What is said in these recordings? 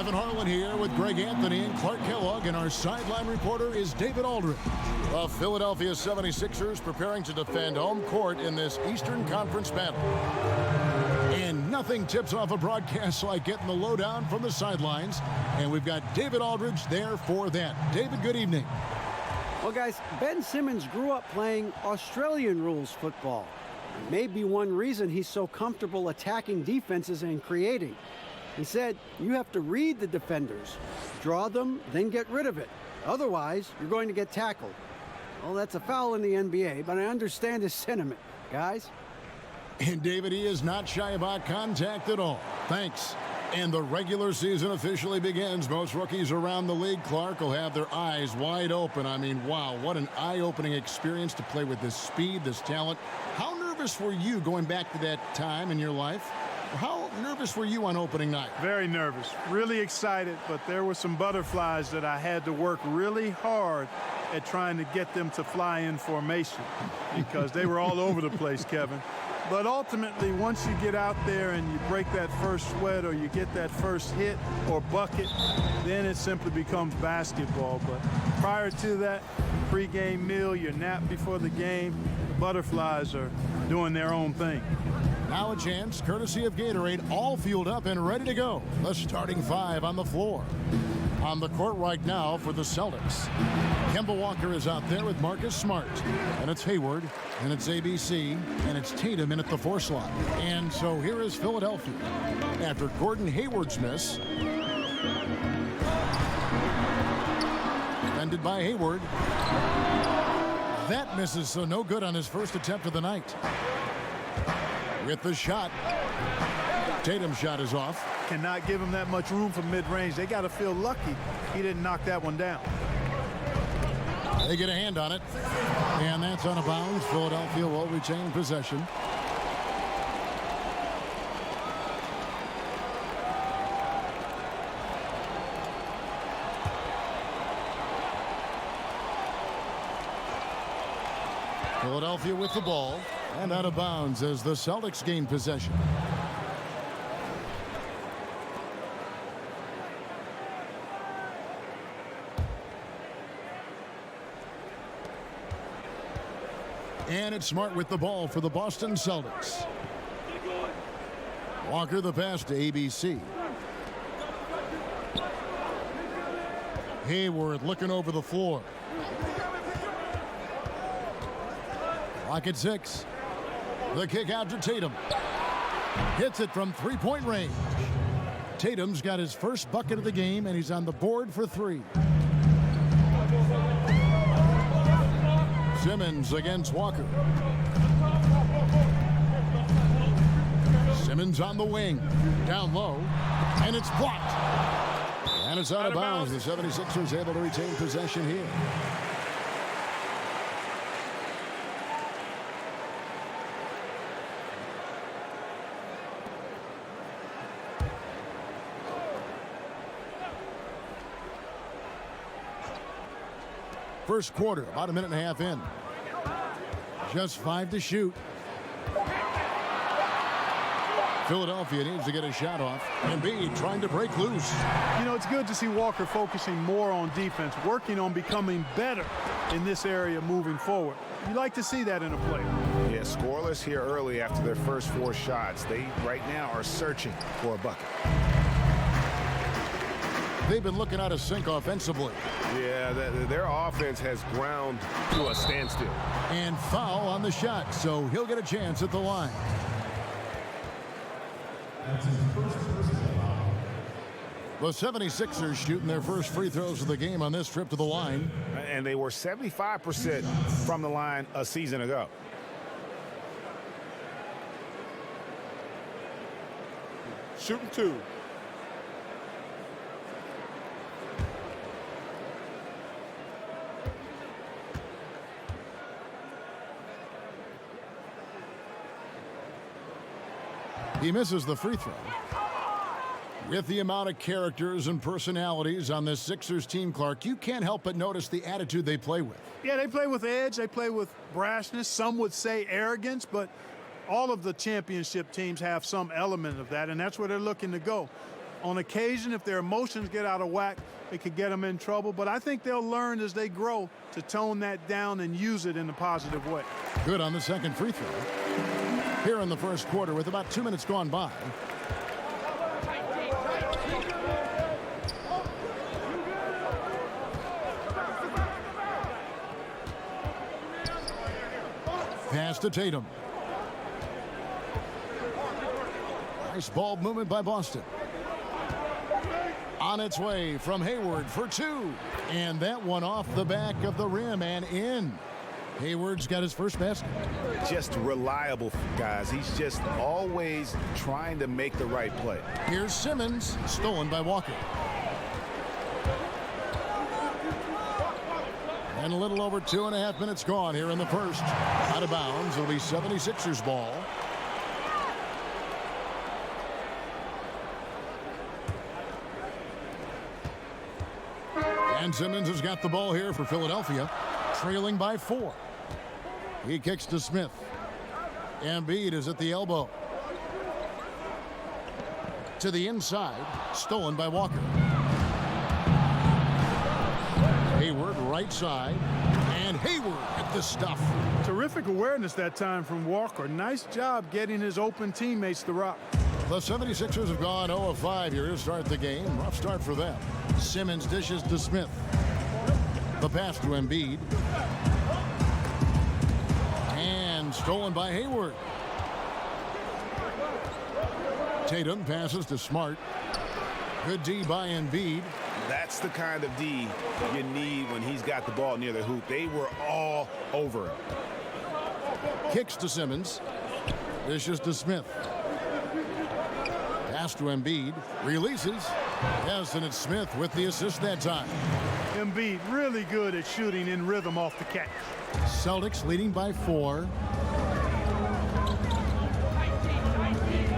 Kevin Harlan here with Greg Anthony and Clark Kellogg, and our sideline reporter is David Aldridge. The Philadelphia 76ers preparing to defend home court in this Eastern Conference battle. And nothing tips off a broadcast like getting the lowdown from the sidelines, and we've got David Aldridge there for that. David, good evening. Well, guys, Ben Simmons grew up playing Australian rules football. Maybe one reason he's so comfortable attacking defenses and creating. He said, you have to read the defenders, draw them, then get rid of it. Otherwise, you're going to get tackled. Well, that's a foul in the NBA, but I understand his sentiment, guys. And David, he is not shy about contact at all. Thanks. And the regular season officially begins. Most rookies around the league, Clark, will have their eyes wide open. I mean, wow, what an eye-opening experience to play with this speed, this talent. How nervous were you going back to that time in your life? How nervous were you on opening night? Very nervous, really excited, but there were some butterflies that I had to work really hard at trying to get them to fly in formation because they were all over the place, Kevin. But ultimately, once you get out there and you break that first sweat or you get that first hit or bucket, then it simply becomes basketball. But prior to that, pregame meal, your nap before the game, the butterflies are doing their own thing. Now a chance, courtesy of Gatorade, all fueled up and ready to go. The starting five on the floor. On the court right now for the Celtics. Kemba Walker is out there with Marcus Smart. And it's Hayward, and it's ABC, and it's Tatum in at the 4 slot. And so here is Philadelphia. After Gordon Hayward's miss. Defended by Hayward. That misses, so no good on his first attempt of the night. With the shot. Tatum's shot is off. Cannot give him that much room for mid-range. They got to feel lucky he didn't knock that one down. They get a hand on it. And that's out of bounds. Philadelphia will retain possession. Philadelphia with the ball. And out of bounds as the Celtics gain possession. And it's Smart with the ball for the Boston Celtics. Walker the pass to ABC. Hayward looking over the floor. Clock at 6. The kick out to Tatum. Hits it from three-point range. Tatum's got his first bucket of the game, and he's on the board for 3. Simmons against Walker. Simmons on the wing. Down low. And it's blocked. And it's out of bounds. The 76ers able to retain possession here. First quarter, about a minute and a half in. Just 5 to shoot. Philadelphia needs to get a shot off. Embiid trying to break loose. You know, it's good to see Walker focusing more on defense, working on becoming better in this area moving forward. You like to see that in a player. Yeah, scoreless here early after their first 4 shots. They right now are searching for a bucket. They've been looking out of sync offensively. Yeah, their offense has ground to a standstill. And foul on the shot, so he'll get a chance at the line. The 76ers shooting their first free throws of the game on this trip to the line. And they were 75% from the line a season ago. Shooting 2. He misses the free throw. With the amount of characters and personalities on this Sixers team, Clark, you can't help but notice the attitude they play with. Yeah, they play with edge. They play with brashness. Some would say arrogance, but all of the championship teams have some element of that, and that's where they're looking to go. On occasion, if their emotions get out of whack, it could get them in trouble. But I think they'll learn as they grow to tone that down and use it in a positive way. Good on the second free throw. Here in the first quarter with about 2 minutes gone by. Pass to Tatum. Nice ball movement by Boston. On its way from Hayward for two. And that one off the back of the rim and in. Hayward's got his first basket. Just reliable, guys. He's just always trying to make the right play. Here's Simmons, stolen by Walker. And a little over 2.5 minutes gone here in the first. Out of bounds. It'll be 76ers ball. And Simmons has got the ball here for Philadelphia, trailing by 4. He kicks to Smith. Embiid is at the elbow. To the inside, stolen by Walker. Hayward right side, and Hayward at the stuff. Terrific awareness that time from Walker. Nice job getting his open teammates to rock. The 76ers have gone 0 of 5 here to start the game. Rough start for them. Simmons dishes to Smith. The pass to Embiid. And stolen by Hayward. Tatum passes to Smart. Good D by Embiid. That's the kind of D you need when he's got the ball near the hoop. They were all over him. Kicks to Simmons. Dishes to Smith. Pass to Embiid. Releases. Yes, and it's Smith with the assist that time. Embiid really good at shooting in rhythm off the catch. Celtics leading by 4.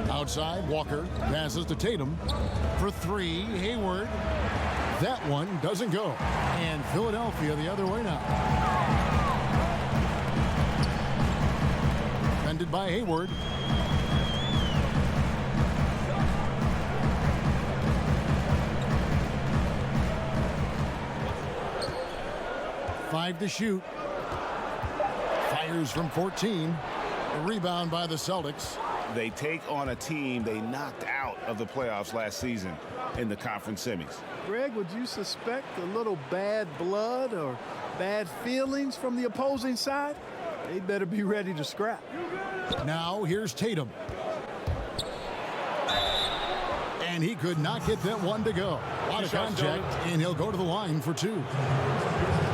Outside, Walker passes to Tatum for 3. Hayward. That one doesn't go. And Philadelphia the other way now. Defended by Hayward. Five to shoot. Fires from 14. A rebound by the Celtics. They take on a team they knocked out of the playoffs last season in the conference semis. Greg, would you suspect a little bad blood or bad feelings from the opposing side? They better be ready to scrap. Now here's Tatum. And he could not get that one to go. A lot of contact, and he'll go to the line for 2.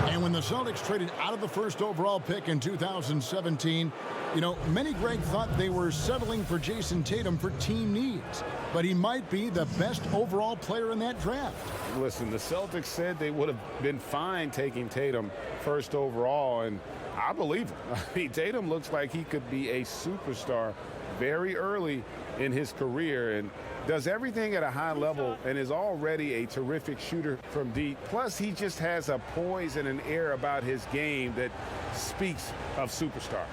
And when the Celtics traded out of the first overall pick in 2017, you know, many, Greg, thought they were settling for Jason Tatum for team needs. But he might be the best overall player in that draft. Listen, the Celtics said they would have been fine taking Tatum first overall, and I believe him. I mean, Tatum looks like he could be a superstar very early in his career and does everything at a high level and is already a terrific shooter from deep. Plus, he just has a poise and an air about his game that speaks of superstar.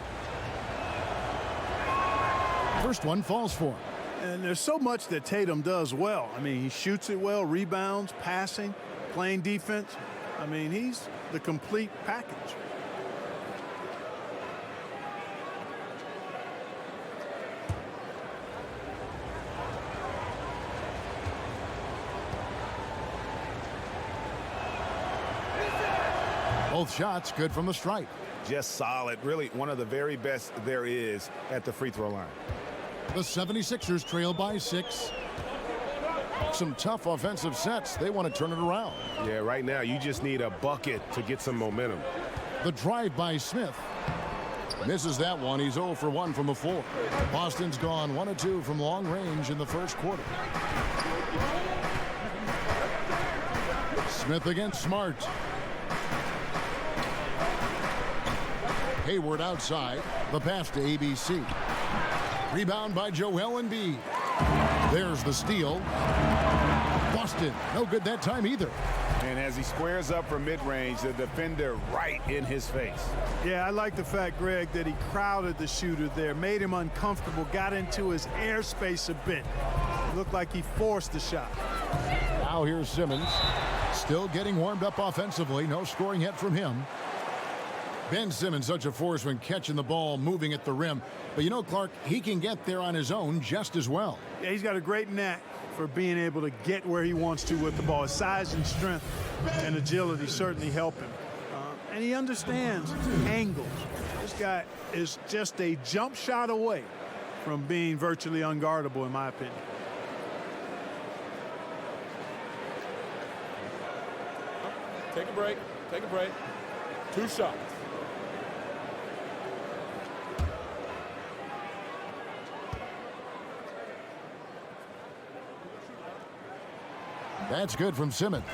First one falls for him. And there's so much that Tatum does well. I mean, he shoots it well, rebounds, passing, playing defense. I mean, he's the complete package. Both shots good from the stripe. Just solid. Really one of the very best there is at the free throw line. The 76ers trail by 6. Some tough offensive sets. They want to turn it around. Yeah, right now you just need a bucket to get some momentum. The drive by Smith. Misses that one. He's 0 for 1 from the floor. Boston's gone 1 of 2 from long range in the first quarter. Smith against Smart. Hayward outside. The pass to ABC. Rebound by Joel Embiid. There's the steal. Boston, no good that time either. And as he squares up for mid-range, the defender right in his face. Yeah, I like the fact, Greg, that he crowded the shooter there, made him uncomfortable, got into his airspace a bit. looked like he forced the shot. Now here's Simmons, still getting warmed up offensively. No scoring yet from him. Ben Simmons, such a force when catching the ball, moving at the rim. But you know, Clark, he can get there on his own just as well. Yeah, he's got a great knack for being able to get where he wants to with the ball. His size and strength and agility certainly help him. And he understands angles. This guy is just a jump shot away from being virtually unguardable, in my opinion. Take a break. Take a break. 2 shots. That's good from Simmons.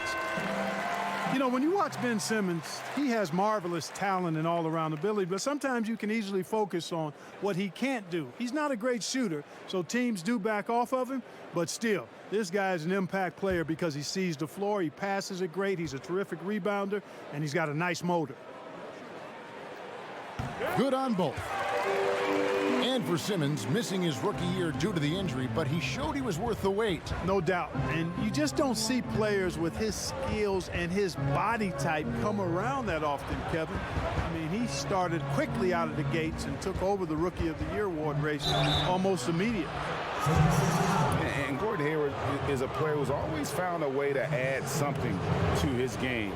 You know, when you watch Ben Simmons, he has marvelous talent and all-around ability, but sometimes you can easily focus on what he can't do. He's not a great shooter, so teams do back off of him, but still, this guy is an impact player because he sees the floor, he passes it great, he's a terrific rebounder, and he's got a nice motor. Good on both. And for Simmons, missing his rookie year due to the injury, but he showed he was worth the wait. No doubt. And you just don't see players with his skills and his body type come around that often, Kevin. I mean, he started quickly out of the gates and took over the Rookie of the Year award race almost immediately. And Gordon Hayward is a player who's always found a way to add something to his game.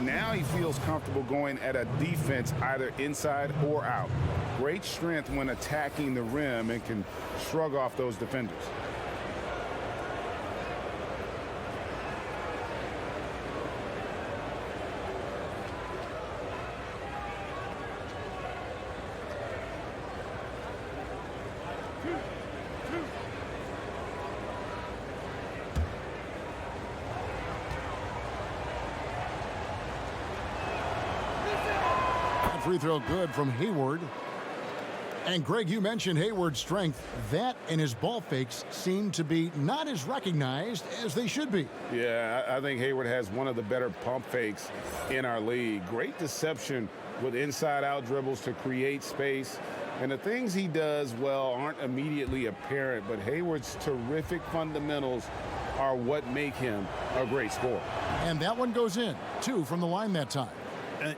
Now he feels comfortable going at a defense either inside or out. Great strength when attacking the rim and can shrug off those defenders. Free throw good from Hayward. And Greg, you mentioned Hayward's strength. That and his ball fakes seem to be not as recognized as they should be. Yeah, I think Hayward has one of the better pump fakes in our league. Great deception with inside-out dribbles to create space. And the things he does well aren't immediately apparent, but Hayward's terrific fundamentals are what make him a great scorer. And that one goes in, 2 from the line that time.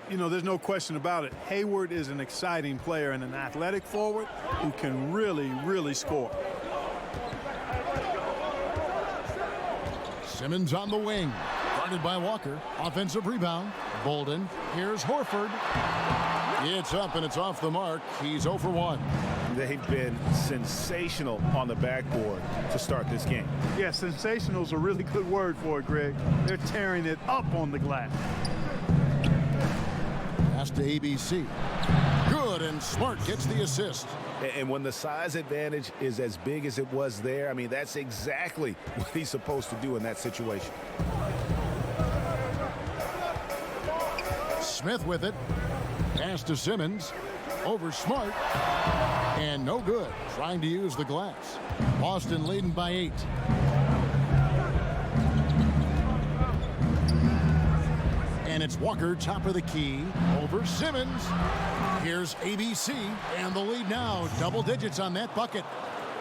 You know, there's no question about it. Hayward is an exciting player and an athletic forward who can really, really score. Simmons on the wing, guarded by Walker. Offensive rebound. Bolden. Here's Horford. It's up and it's off the mark. He's 0 for 1. They've been sensational on the backboard to start this game. Yeah, sensational is a really good word for it, Greg. They're tearing it up on the glass. Pass to ABC. Good, and Smart gets the assist. And when the size advantage is as big as it was there, I mean, that's exactly what he's supposed to do in that situation. Smith with it. Pass to Simmons. Over Smart. And no good. Trying to use the glass. Boston leading by 8. And it's Walker, top of the key, over Simmons. Here's ABC, and the lead now, double digits on that bucket.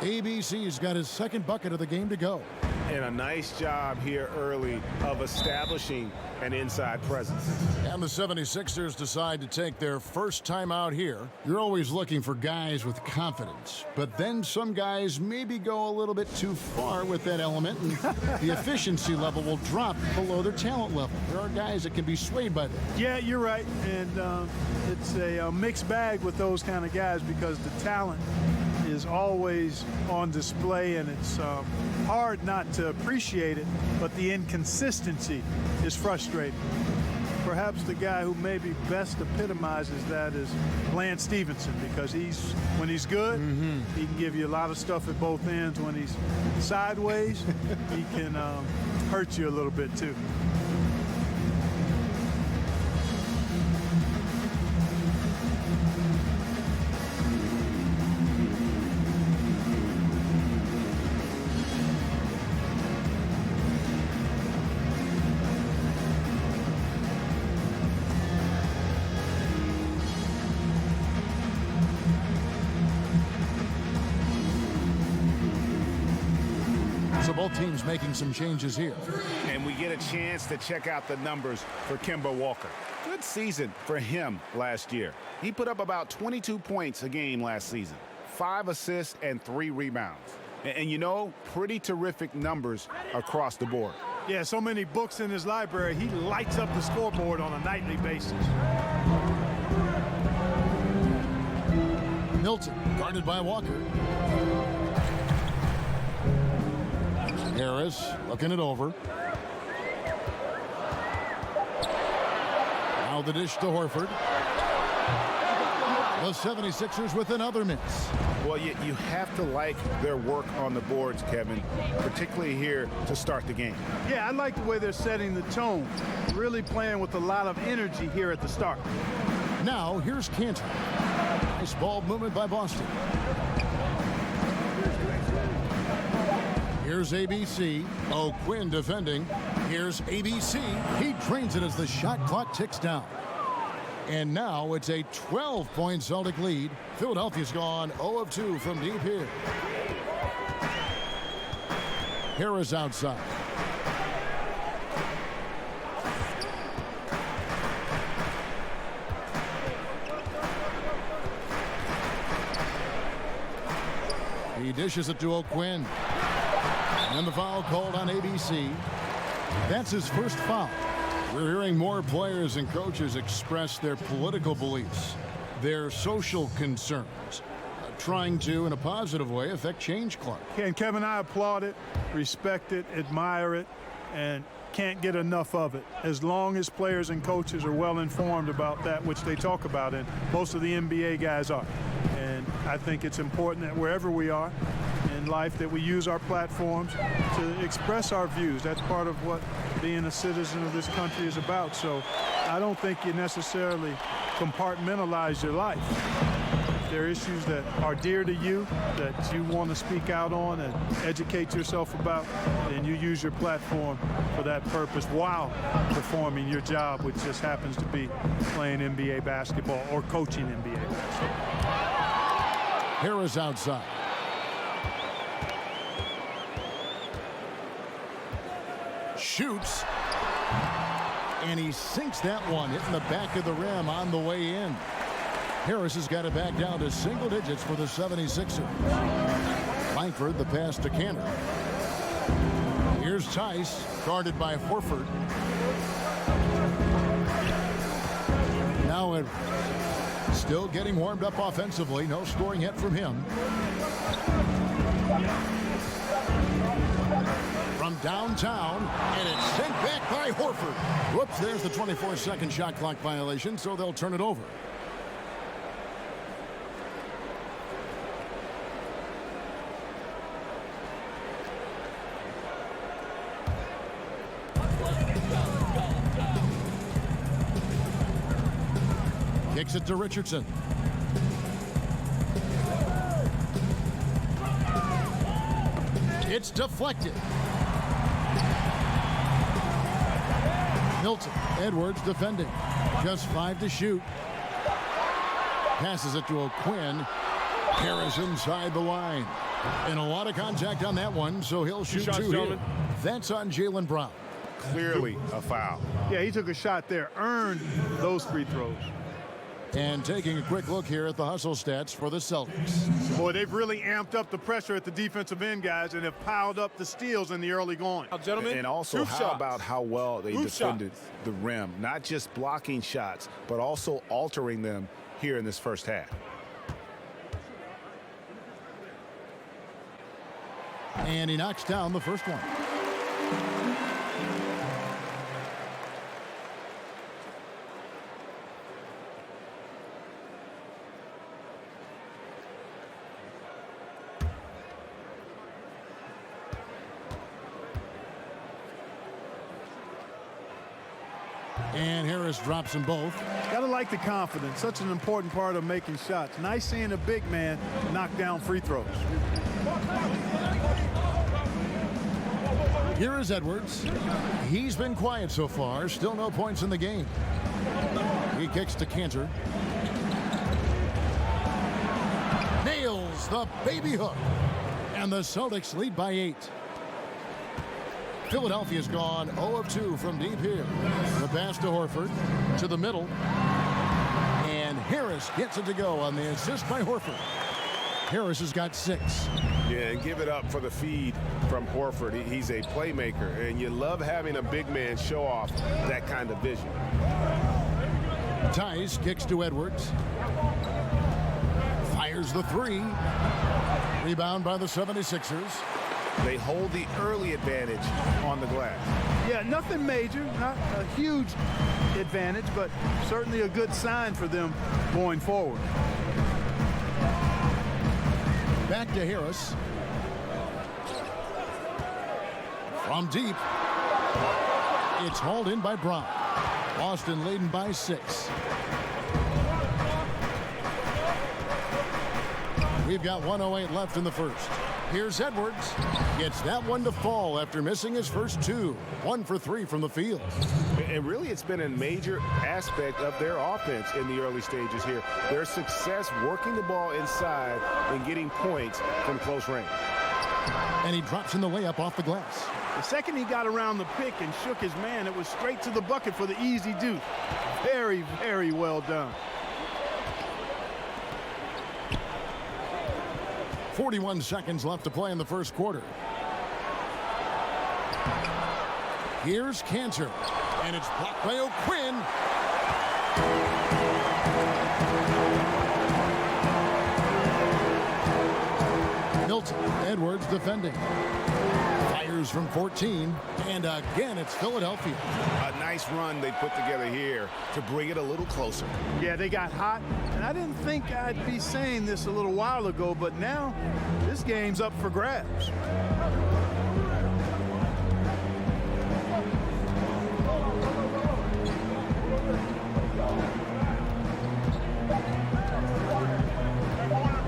ABC's got his second bucket of the game to go. And a nice job here early of establishing an inside presence. And the 76ers decide to take their first time out here. You're always looking for guys with confidence, but then some guys maybe go a little bit too far with that element, and the efficiency level will drop below their talent level. There are guys that can be swayed by that. Yeah, you're right, and it's a mixed bag with those kind of guys because the talent is always on display, and it's hard not to appreciate it, but the inconsistency is frustrating. Perhaps the guy who maybe best epitomizes that is Lance Stevenson, because when he's good, he can give you a lot of stuff at both ends. When he's sideways, he can hurt you a little bit too. both teams making some changes here. And we get a chance to check out the numbers for Kemba Walker. Good season for him last year. He put up about 22 points a game last season, 5 assists and 3 rebounds. And you know, pretty terrific numbers across the board. Yeah, so many books in his library, he lights up the scoreboard on a nightly basis. Milton, guarded by Walker. Harris looking it over. Now the dish to Horford. The 76ers with another miss. Well, you have to like their work on the boards, Kevin, particularly here to start the game. Yeah, I like the way they're setting the tone, really playing with a lot of energy here at the start. Now, here's Cantor. Nice ball movement by Boston. Here's ABC. O'Quinn defending. Here's ABC. He drains it as the shot clock ticks down. And now it's a 12-point Celtic lead. Philadelphia's gone 0 of 2 from deep here. Harris outside. He dishes it to O'Quinn. And the foul called on ABC. That's his first foul. We're hearing more players and coaches express their political beliefs, their social concerns, trying to, in a positive way, affect change, Clark. And Kevin, I applaud it, respect it, admire it, and can't get enough of it. As long as players and coaches are well informed about that which they talk about, and most of the NBA guys are. And I think it's important that wherever we are in life that we use our platforms to express our views. That's part of what being a citizen of this country is about. So I don't think you necessarily compartmentalize your life. If there are issues that are dear to you, that you want to speak out on and educate yourself about, then you use your platform for that purpose while performing your job, which just happens to be playing NBA basketball or coaching NBA basketball. Harris outside. Shoots. And he sinks that one, hitting the back of the rim on the way in. Harris has got it back down to single digits for the 76ers. Langford, the pass to Cantor. Here's Tice, guarded by Horford. Now still getting warmed up offensively. No scoring yet from him. From downtown, and it's sent back by Horford. Whoops, there's the 24-second shot clock violation, so they'll turn it over. Kicks it to Richardson. It's deflected. Milton, Edwards defending. Just 5 to shoot. Passes it to O'Quinn. Harris inside the line. And a lot of contact on that one, so he'll shoot 2 here. That's on Jaylen Brown. Clearly a foul. Yeah, he took a shot there, earned those free throws. And taking a quick look here at the hustle stats for the Celtics. Boy, they've really amped up the pressure at the defensive end, guys, and have piled up the steals in the early going. Gentlemen, and also, how about how well they defended the rim? Not just blocking shots, but also altering them here in this first half. And he knocks down the first one. And Harris drops them both. Gotta like the confidence. Such an important part of making shots. Nice seeing a big man knock down free throws. Here is Edwards. He's been quiet so far. Still no points in the game. He kicks to Cantor. Nails the baby hook. And the Celtics lead by 8. Philadelphia's gone 0 of 2 from deep here. The pass to Horford, to the middle. And Harris gets it to go on the assist by Horford. Harris has got 6. Yeah, and give it up for the feed from Horford. He's a playmaker, and you love having a big man show off that kind of vision. Tice kicks to Edwards. Fires the 3. Rebound by the 76ers. They hold the early advantage on the glass. Yeah, nothing major, not a huge advantage, but certainly a good sign for them going forward. Back to Harris. From deep. It's hauled in by Brown. Boston leading by 6. We've got 1:08 left in the first. Here's Edwards. Gets that one to fall after missing his first 2. 1 for 3 from the field. And really, it's been a major aspect of their offense in the early stages here. Their success working the ball inside and getting points from close range. And he drops in the layup off the glass. The second he got around the pick and shook his man, it was straight to the bucket for the easy deuce. Very, very well done. 41 seconds left to play in the first quarter. Here's Cantor, and it's blocked by O'Quinn. Milton, Edwards defending. Fires from 14, and again it's Philadelphia. A nice run they put together here to bring it a little closer. Yeah, they got hot, and I didn't think I'd be saying this a little while ago, but now this game's up for grabs.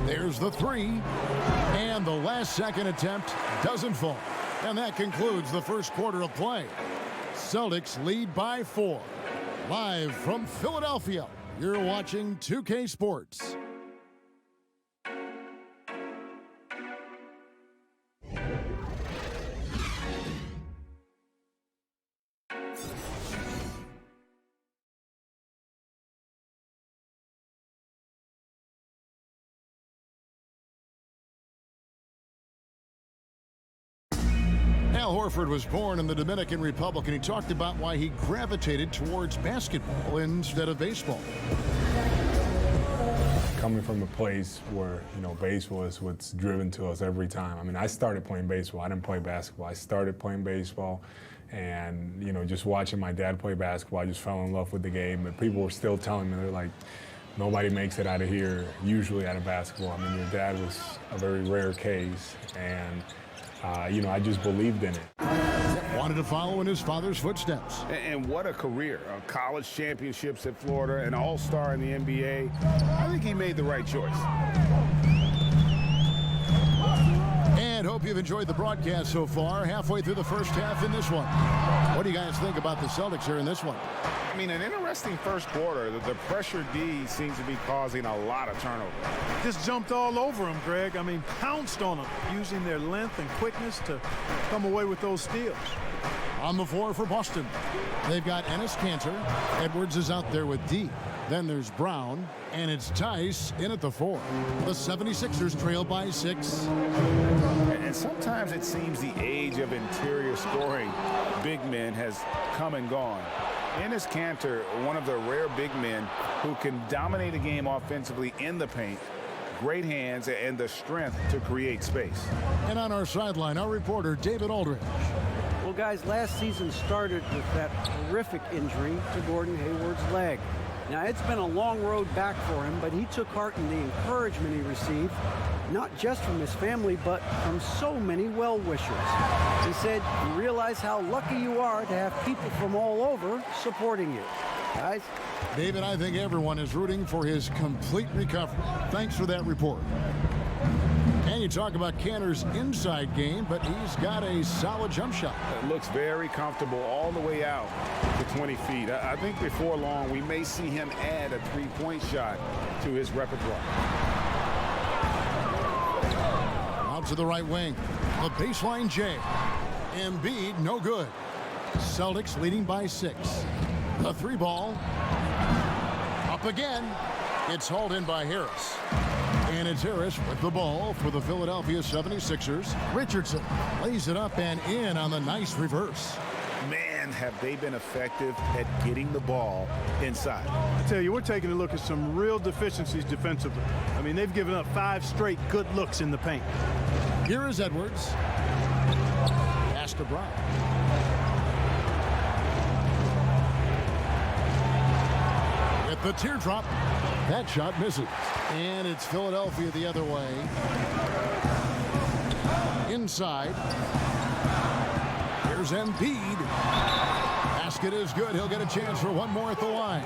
There's the 3, and the last second attempt doesn't fall. And that concludes the first quarter of play. Celtics lead by 4. Live from Philadelphia, you're watching 2K Sports. Al Horford was born in the Dominican Republic, and he talked about why he gravitated towards basketball instead of baseball. Coming from a place where, baseball is what's driven to us every time. I mean, I started playing baseball. I didn't play basketball. I started playing baseball, and, just watching my dad play basketball, I just fell in love with the game. But people were still telling me, they're like, nobody makes it out of here, usually out of basketball. I mean, your dad was a very rare case, and I just believed in it. Wanted to follow in his father's footsteps. And what a career. College championships at Florida, an all-star in the NBA. I think he made the right choice. And hope you've enjoyed the broadcast so far. Halfway through the first half in this one. What do you guys think about the Celtics here in this one? I mean, an interesting first quarter. The pressure D seems to be causing a lot of turnover. Just jumped all over him, Greg. I mean, pounced on him, using their length and quickness to come away with those steals. On the floor for Boston, they've got Enes Kanter. Edwards is out there with D. Then there's Brown, and it's Tice in at the 4. The 76ers trail by 6. And sometimes it seems the age of interior scoring big men has come and gone. Enes Kanter, one of the rare big men who can dominate a game offensively in the paint, great hands, and the strength to create space. And on our sideline, our reporter, David Aldridge. Well, guys, last season started with that horrific injury to Gordon Hayward's leg. Now, it's been a long road back for him, but he took heart in the encouragement he received, not just from his family, but from so many well-wishers. He said, you realize how lucky you are to have people from all over supporting you. Guys? David, I think everyone is rooting for his complete recovery. Thanks for that report. And you talk about Kanter's inside game, but he's got a solid jump shot. It looks very comfortable all the way out to 20 feet. I think before long we may see him add a three-point shot to his repertoire. Out to the right wing. The baseline J. Embiid, no good. Celtics leading by 6. The 3 ball. Up again. It's hauled in by Harris. And it's Harris with the ball for the Philadelphia 76ers. Richardson lays it up and in on the nice reverse. Man, have they been effective at getting the ball inside. I tell you, we're taking a look at some real deficiencies defensively. I mean, they've given up 5 straight good looks in the paint. Here is Edwards. Pass to Brown. With the teardrop. That shot misses. And it's Philadelphia the other way. Inside. Here's Embiid. Basket is good. He'll get a chance for one more at the line.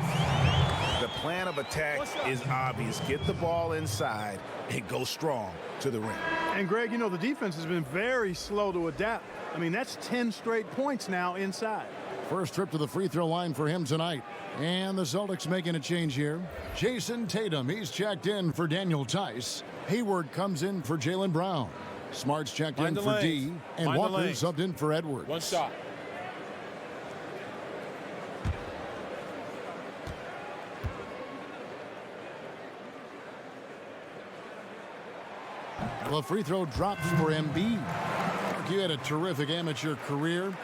The plan of attack is obvious. Get the ball inside and go strong to the rim. And, Greg, you know, the defense has been very slow to adapt. I mean, that's 10 straight points now inside. First trip to the free throw line for him tonight. And the Celtics making a change here. Jason Tatum, he's checked in for Daniel Tice. Hayward comes in for Jaylen Brown. Smart's checked in for D. And Walker subbed in for Edwards. One shot. The free throw drops for Embiid. You had a terrific amateur career.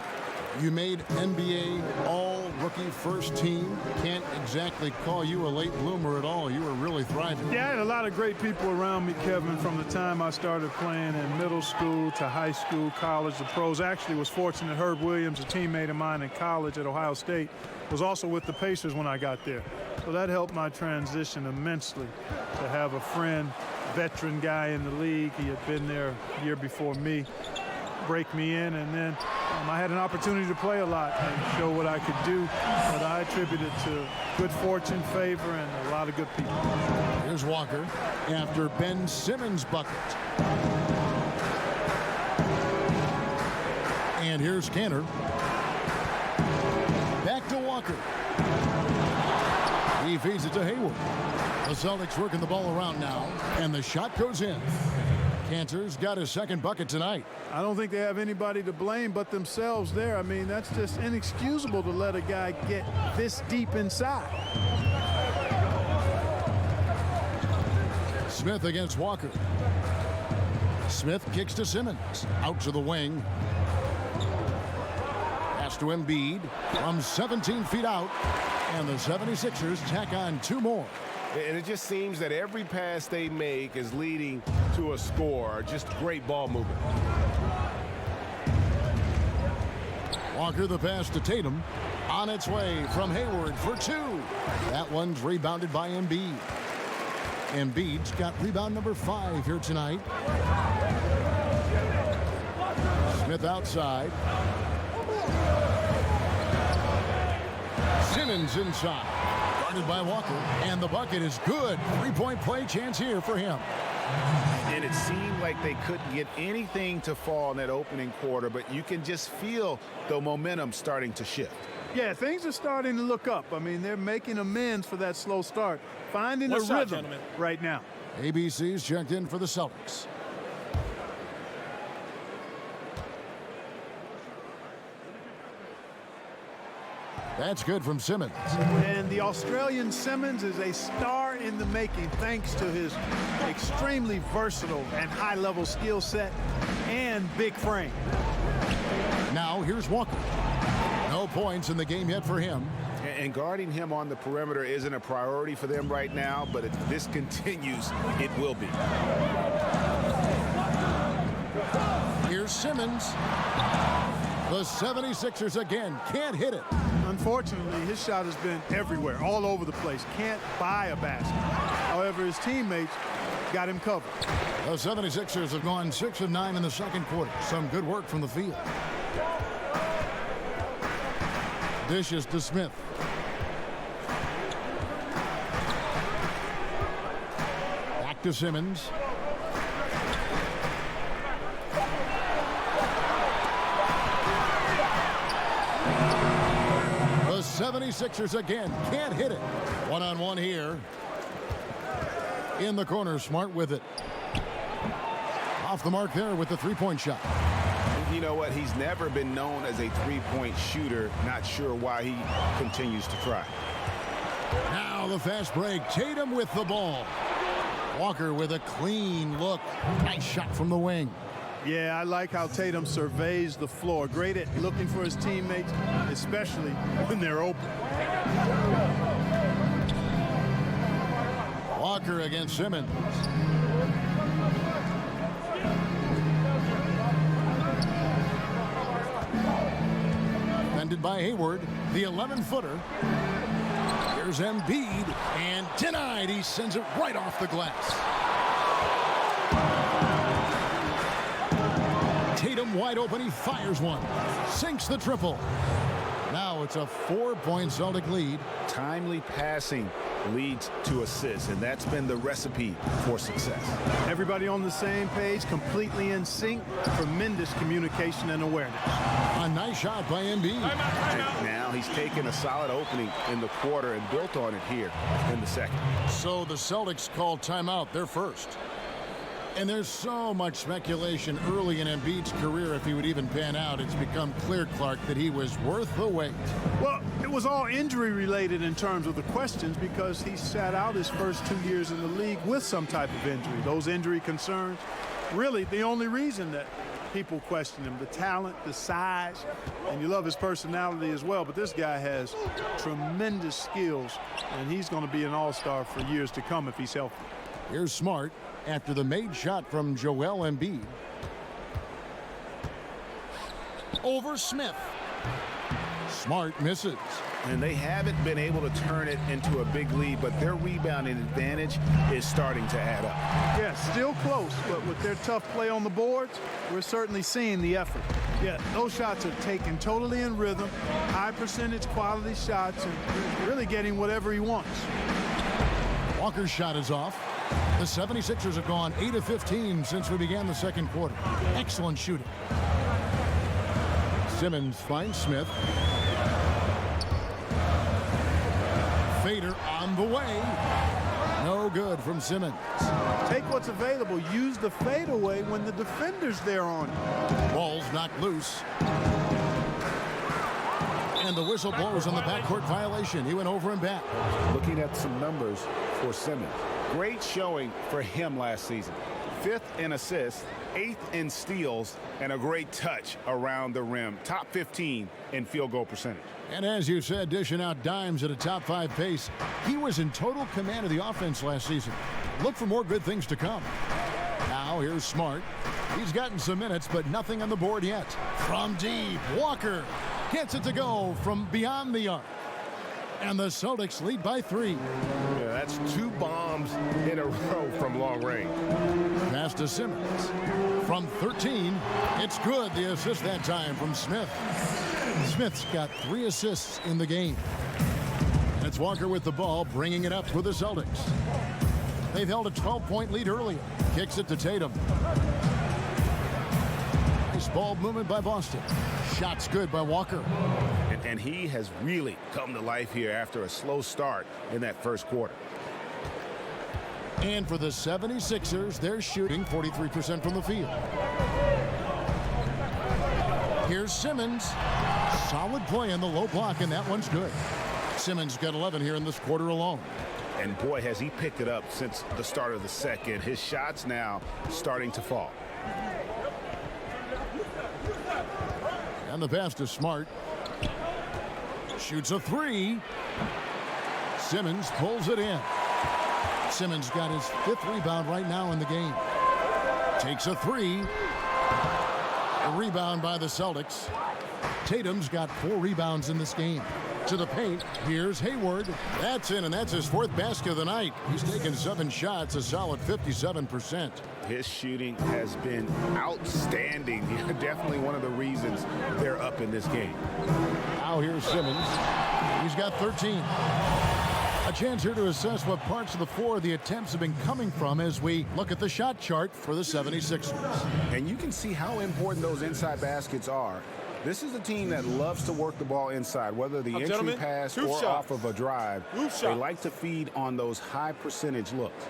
You made NBA all-rookie first team. Can't exactly call you a late bloomer at all. You were really thriving. Yeah, I had a lot of great people around me, Kevin, from the time I started playing in middle school to high school, college, the pros. Actually was fortunate Herb Williams, a teammate of mine in college at Ohio State, was also with the Pacers when I got there. So that helped my transition immensely to have a friend, veteran guy in the league. He had been there a year before me, break me in, and then I had an opportunity to play a lot and show what I could do, but I attribute it to good fortune, favor, and a lot of good people. Here's Walker after Ben Simmons' bucket. And here's Kanter. Back to Walker. He feeds it to Hayward. The Celtics working the ball around now, and the shot goes in. Kanter's got his second bucket tonight. I don't think they have anybody to blame but themselves there. I mean, that's just inexcusable to let a guy get this deep inside. Smith against Walker. Smith kicks to Simmons. Out to the wing. Pass to Embiid from 17 feet out. And the 76ers tack on 2 more. And it just seems that every pass they make is leading to a score. Just great ball movement. Walker the pass to Tatum. On its way from Hayward for 2. That one's rebounded by Embiid. Embiid's got rebound number 5 here tonight. Smith outside. Simmons inside. Guarded by Walker. And the bucket is good. 3-point play chance here for him. And it seemed like they couldn't get anything to fall in that opening quarter, but you can just feel the momentum starting to shift. Yeah, things are starting to look up. I mean, they're making amends for that slow start, finding a rhythm right now. ABC's checked in for the Celtics. That's good from Simmons. And the Australian Simmons is a star in the making thanks to his extremely versatile and high-level skill set and big frame. Now here's Walker. No points in the game yet for him. And guarding him on the perimeter isn't a priority for them right now, but if this continues, it will be. Here's Simmons. The 76ers again can't hit it. Unfortunately, his shot has been everywhere, all over the place. Can't buy a basket. However, his teammates got him covered. The 76ers have gone 6 of 9 in the second quarter. Some good work from the field. Dishes to Smith. Back to Simmons. The 76ers again can't hit it. One-on-one here. In the corner, Smart with it. Off the mark there with the 3-point shot. you know what? He's never been known as a three-point shooter. Not sure why he continues to try. Now the fast break. Tatum with the ball. Walker with a clean look. Nice shot from the wing. Yeah, I like how Tatum surveys the floor. Great at looking for his teammates, especially when they're open. Walker against Simmons. Defended by Hayward, the 11-footer. Here's Embiid, and denied. He sends it right off the glass. Tatum wide open. He fires one. Sinks the triple. Now it's a 4-point Celtic lead. Timely passing leads to assists, and that's been the recipe for success. Everybody on the same page, completely in sync, tremendous communication and awareness. A nice shot by Embiid. And now he's taken a solid opening in the quarter and built on it here in the second. So the Celtics call timeout. They're first. And there's so much speculation early in Embiid's career if he would even pan out. It's become clear, Clark, that he was worth the wait. Well, it was all injury related in terms of the questions because he sat out his first 2 years in the league with some type of injury. Those injury concerns, really the only reason that people question him. The talent, the size, and you love his personality as well. But this guy has tremendous skills, and he's going to be an all-star for years to come if he's healthy. Here's Smart after the made shot from Joel Embiid. Over Smith. Smart misses. And they haven't been able to turn it into a big lead, but their rebounding advantage is starting to add up. Yeah, still close, but with their tough play on the boards, we're certainly seeing the effort. Yeah, those shots are taken totally in rhythm, high percentage quality shots, and really getting whatever he wants. Walker's shot is off. The 76ers have gone 8 of 15 since we began the second quarter. Excellent shooting. Simmons finds Smith. Fader on the way. No good from Simmons. Take what's available. Use the fadeaway when the defender's there on you. Ball's knocked loose. And the whistle blows on the backcourt violation. He went over and back. Looking at some numbers for Simmons. Great showing for him last season. 5th in assists, 8th in steals, and a great touch around the rim. Top 15 in field goal percentage. And as you said, dishing out dimes at a top 5 pace. He was in total command of the offense last season. Look for more good things to come. Now here's Smart. He's gotten some minutes, but nothing on the board yet. From deep, Walker gets it to go from beyond the arc. And the Celtics lead by 3. Yeah, that's 2 bombs in a row from long range. Pass to Simmons. From 13, it's good. The assist that time from Smith. Smith's got 3 assists in the game. And it's Walker with the ball, bringing it up for the Celtics. They've held a 12-point lead earlier. Kicks it to Tatum. Nice ball movement by Boston. Shot's good by Walker. And he has really come to life here after a slow start in that first quarter. And for the 76ers, they're shooting 43% from the field. Here's Simmons. Solid play in the low block, and that one's good. Simmons got 11 here in this quarter alone. And boy, has he picked it up since the start of the second. His shots now starting to fall. And the pass to Smart. Shoots a 3. Simmons pulls it in. Simmons got his 5th rebound right now in the game. Takes a 3. A rebound by the Celtics. Tatum's got 4 rebounds in this game. To the paint, here's Hayward. That's in, and that's his 4th basket of the night. He's taken 7 shots, a solid 57%. His shooting has been outstanding. Definitely one of the reasons they're up in this game. Now here's Simmons. He's got 13. A chance here to assess what parts of the floor the attempts have been coming from as we look at the shot chart for the 76ers. And you can see how important those inside baskets are. This is a team that loves to work the ball inside, whether the entry pass or off of a drive. They like to feed on those high percentage looks.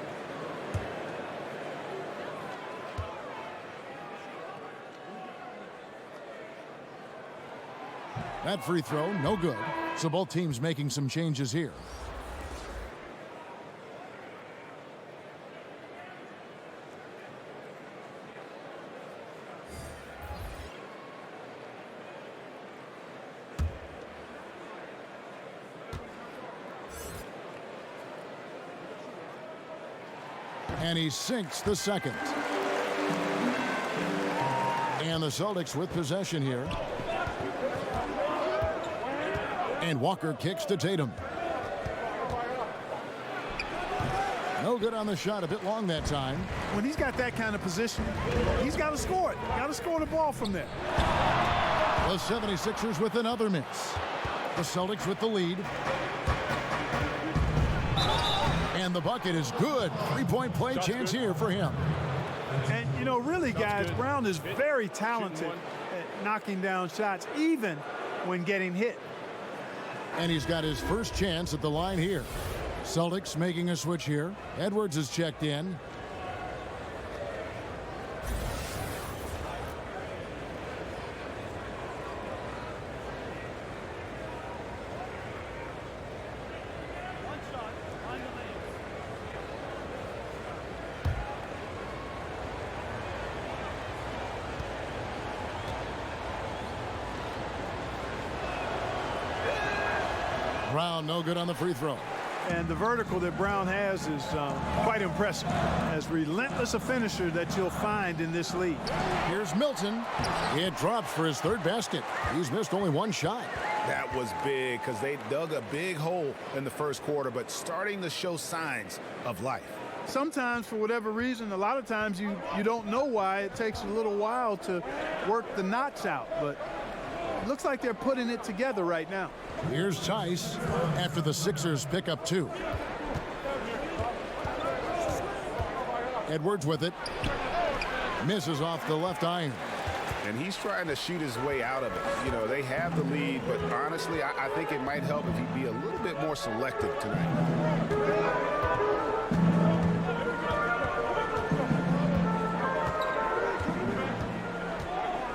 That free throw, no good. So both teams making some changes here. And he sinks the second. And the Celtics with possession here. And Walker kicks to Tatum. No good on the shot, a bit long that time. When he's got that kind of position, he's got to score it. Got to score the ball from there. The 76ers with another miss. The Celtics with the lead. And the bucket is good. Three-point play chance here for him. And, you know, really, guys, Brown is very talented at knocking down shots, even when getting hit. And he's got his first chance at the line here. Celtics making a switch here. Edwards is checked in. Brown no good on the free throw. And the vertical that Brown has is quite impressive. As relentless a finisher that you'll find in this league. Here's Milton. It drops for his third basket. He's missed only one shot. That was big because they dug a big hole in the first quarter, but starting to show signs of life. Sometimes, for whatever reason, a lot of times you don't know why. It takes a little while to work the knots out, but it looks like they're putting it together right now. Here's Tice after the Sixers pick up two. Edwards with it. Misses off the left iron. And he's trying to shoot his way out of it. You know, they have the lead, but honestly, I think it might help if he'd be a little bit more selective tonight.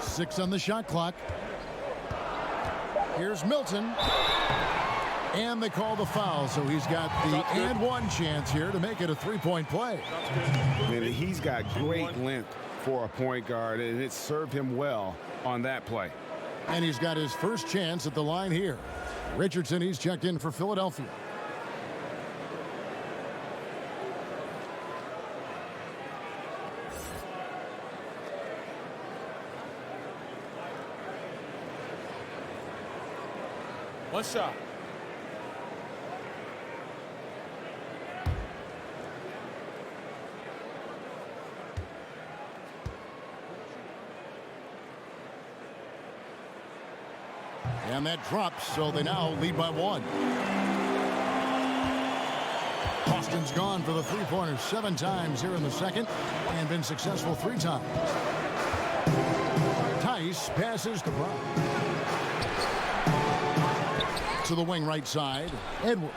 6 on the shot clock. Here's Milton. And they call the foul, so he's got the and one chance here to make it a three-point play. And he's got great length for a point guard, and it served him well on that play. And he's got his first chance at the line here. Richardson, he's checked in for Philadelphia. One shot. And that drops, so they now lead by 1. Boston's gone for the three-pointers 7 times here in the second and been successful 3 times. Tice passes to Brown. To the wing right side, Edwards.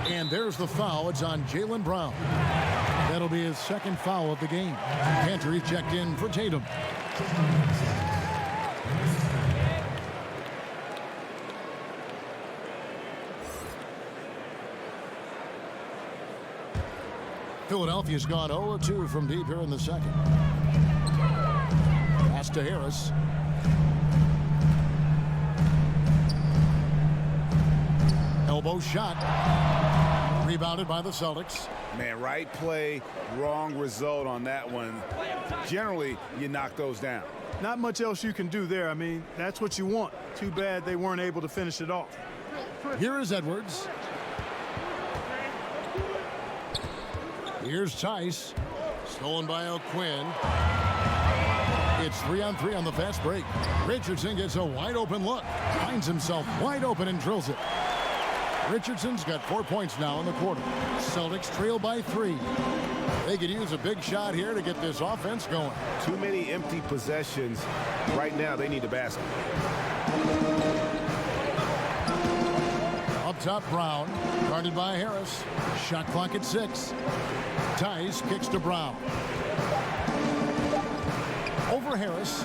And there's the foul. It's on Jaylen Brown. That'll be his second foul of the game. Cantor checked in for Tatum. Philadelphia's gone 0-2 from deep here in the second. Pass to Harris. Elbow shot. Rebounded by the Celtics. Man, right play, wrong result on that one. Generally, you knock those down. Not much else you can do there. I mean, that's what you want. Too bad they weren't able to finish it off. Here is Edwards. Here's Tice. Stolen by O'Quinn. It's 3-on-3 on the fast break. Richardson gets a wide open look. Finds himself wide open and drills it. Richardson's got 4 points now in the quarter. Celtics trail by 3. They could use a big shot here to get this offense going. Too many empty possessions. Right now, they need a basket. Up top, Brown. Guarded by Harris. Shot clock at 6. Tice kicks to Brown. Over Harris.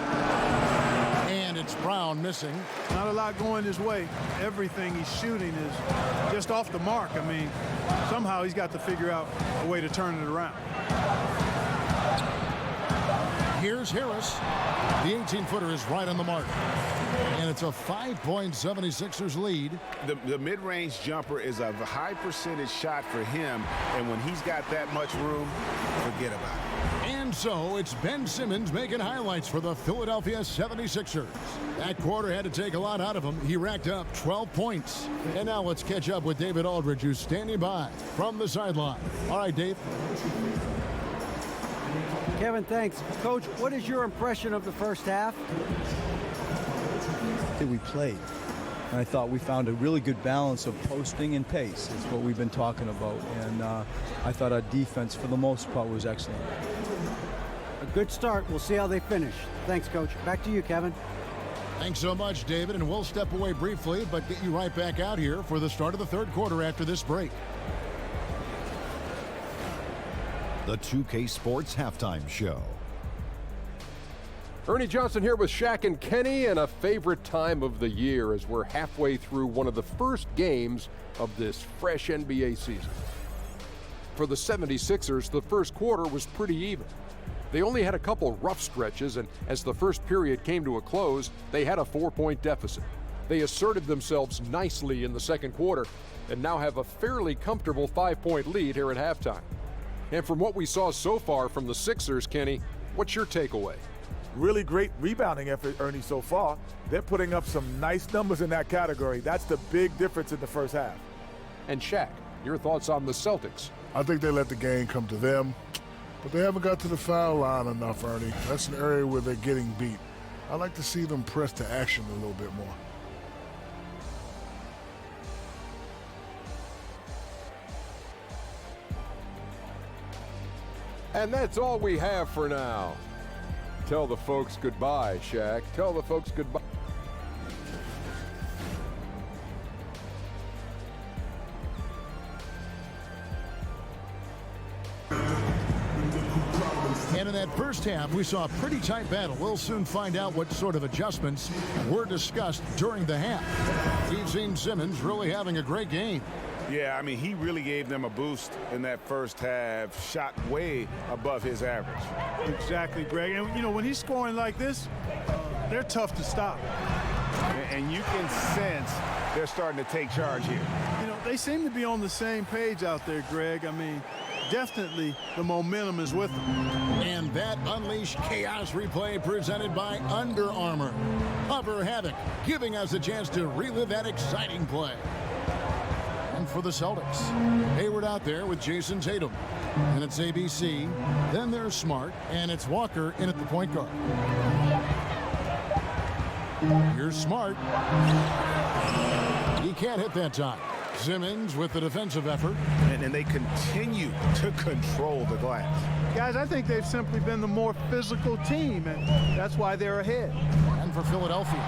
And it's Brown missing. Not a lot going his way. Everything he's shooting is just off the mark. I mean, somehow he's got to figure out a way to turn it around. Here's Harris. The 18-footer is right on the mark. And it's a 5-point 76ers lead. The mid-range jumper is a high percentage shot for him, and when he's got that much room, forget about it. And so it's Ben Simmons making highlights for the Philadelphia 76ers. That quarter had to take a lot out of him. He racked up 12 points. And now let's catch up with David Aldridge, who's standing by from the sideline. All right, Dave. Kevin, thanks. Coach, what is your impression of the first half? That we played. And I thought we found a really good balance of posting and pace. It's what we've been talking about. And I thought our defense, for the most part, was excellent. A good start. We'll see how they finish. Thanks, Coach. Back to you, Kevin. Thanks so much, David. And we'll step away briefly, but get you right back out here for the start of the third quarter after this break. The 2K Sports Halftime Show. Ernie Johnson here with Shaq and Kenny, and a favorite time of the year as we're halfway through one of the first games of this fresh NBA season. For the 76ers, the first quarter was pretty even. They only had a couple rough stretches, and as the first period came to a close, they had a 4-point deficit. They asserted themselves nicely in the second quarter and now have a fairly comfortable 5-point lead here at halftime. And from what we saw so far from the Sixers, Kenny, what's your takeaway? Really great rebounding effort, Ernie, so far. They're putting up some nice numbers in that category. That's the big difference in the first half. And Shaq, your thoughts on the Celtics? I think they let the game come to them, but they haven't got to the foul line enough, Ernie. That's an area where they're getting beat. I'd like to see them press to action a little bit more. And that's all we have for now. Tell the folks goodbye, Shaq. Tell the folks goodbye. And in that first half, we saw a pretty tight battle. We'll soon find out what sort of adjustments were discussed during the half. We've seen Simmons really having a great game. Yeah, I mean, he really gave them a boost in that first half, shot way above his average. Exactly, Greg. And, you know, when he's scoring like this, they're tough to stop. And you can sense they're starting to take charge here. You know, they seem to be on the same page out there, Greg. I mean, definitely the momentum is with them. And that Unleash Chaos replay presented by Under Armour. Hover Havoc, giving us a chance to relive that exciting play. And for the Celtics, Hayward out there with Jason Tatum. And it's ABC. Then there's Smart, and it's Walker in at the point guard. Here's Smart. He can't hit that time. Simmons with the defensive effort. And they continue to control the glass. Guys, I think they've simply been the more physical team, and that's why they're ahead. And for Philadelphia,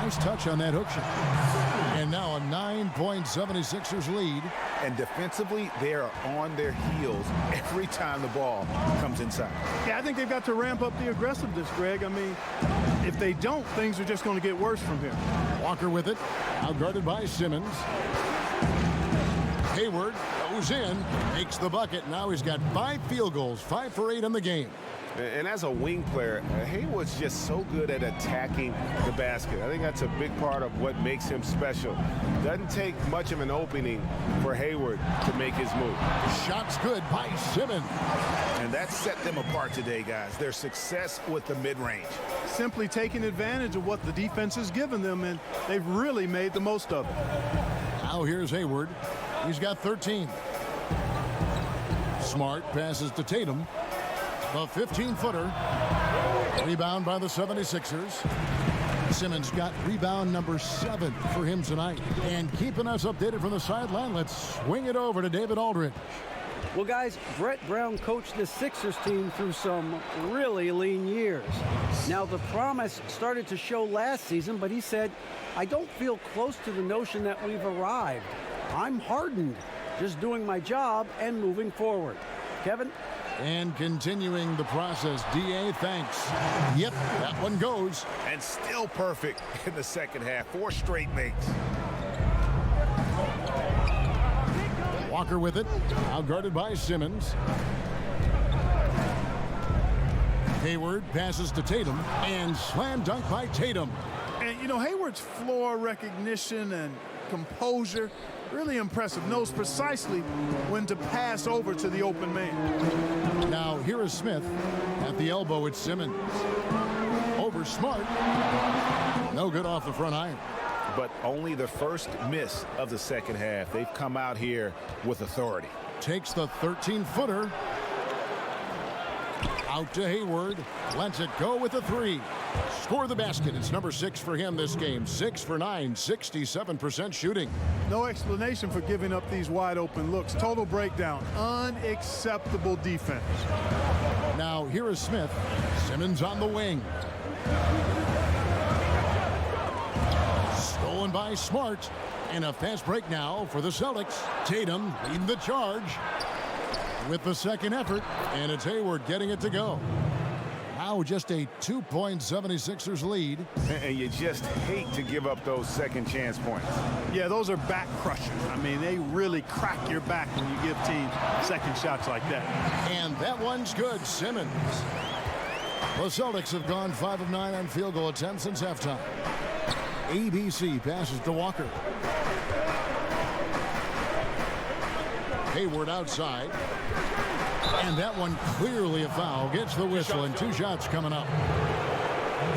nice touch on that hook shot. And now a 9-point 76ers lead. And defensively, they are on their heels every time the ball comes inside. Yeah, I think they've got to ramp up the aggressiveness, Greg. I mean, if they don't, things are just going to get worse from here. Walker with it, outguarded by Simmons. Hayward goes in, makes the bucket. Now he's got 5 field goals, 5 for 8 in the game. And as a wing player, Hayward's just so good at attacking the basket. I think that's a big part of what makes him special. Doesn't take much of an opening for Hayward to make his move. Shots good by Simmons. And that set them apart today, guys. Their success with the mid-range. Simply taking advantage of what the defense has given them, and they've really made the most of it. Now here's Hayward. He's got 13. Smart passes to Tatum. The 15-footer. Rebound by the 76ers. Simmons got rebound number 7 for him tonight. And keeping us updated from the sideline, let's swing it over to David Aldridge. Well, guys, Brett Brown coached the Sixers team through some really lean years. Now, the promise started to show last season, but he said, I don't feel close to the notion that we've arrived. I'm hardened, just doing my job and moving forward. Kevin? And continuing the process, D.A., thanks. Yep, that one goes. And still perfect in the second half. 4 straight makes. Walker with it, now guarded by Simmons. Hayward passes to Tatum, and slam dunk by Tatum. And, you know, Hayward's floor recognition and composure, really impressive. Knows precisely when to pass over to the open man. Now, here is Smith. At the elbow, it's Simmons. Over Smart. No good off the front iron. But only the first miss of the second half. They've come out here with authority. Takes the 13-footer. Out to Hayward. Lets it go with a 3. Score the basket. It's number 6 for him this game. 6 for 9, 67% shooting. No explanation for giving up these wide open looks. Total breakdown. Unacceptable defense. Now here is Smith. Simmons on the wing. Stolen by Smart. And a fast break now for the Celtics. Tatum leading the charge with the second effort. And it's Hayward getting it to go. Now just a 2-point 76ers lead. And you just hate to give up those second chance points. Yeah, those are back crushers. I mean, they really crack your back when you give teams second shots like that. And that one's good. Simmons. The Celtics have gone 5 of 9 on field goal attempts since halftime. ABC passes to Walker. Hayward outside. And that one clearly a foul. Gets the whistle, and 2 shots coming up.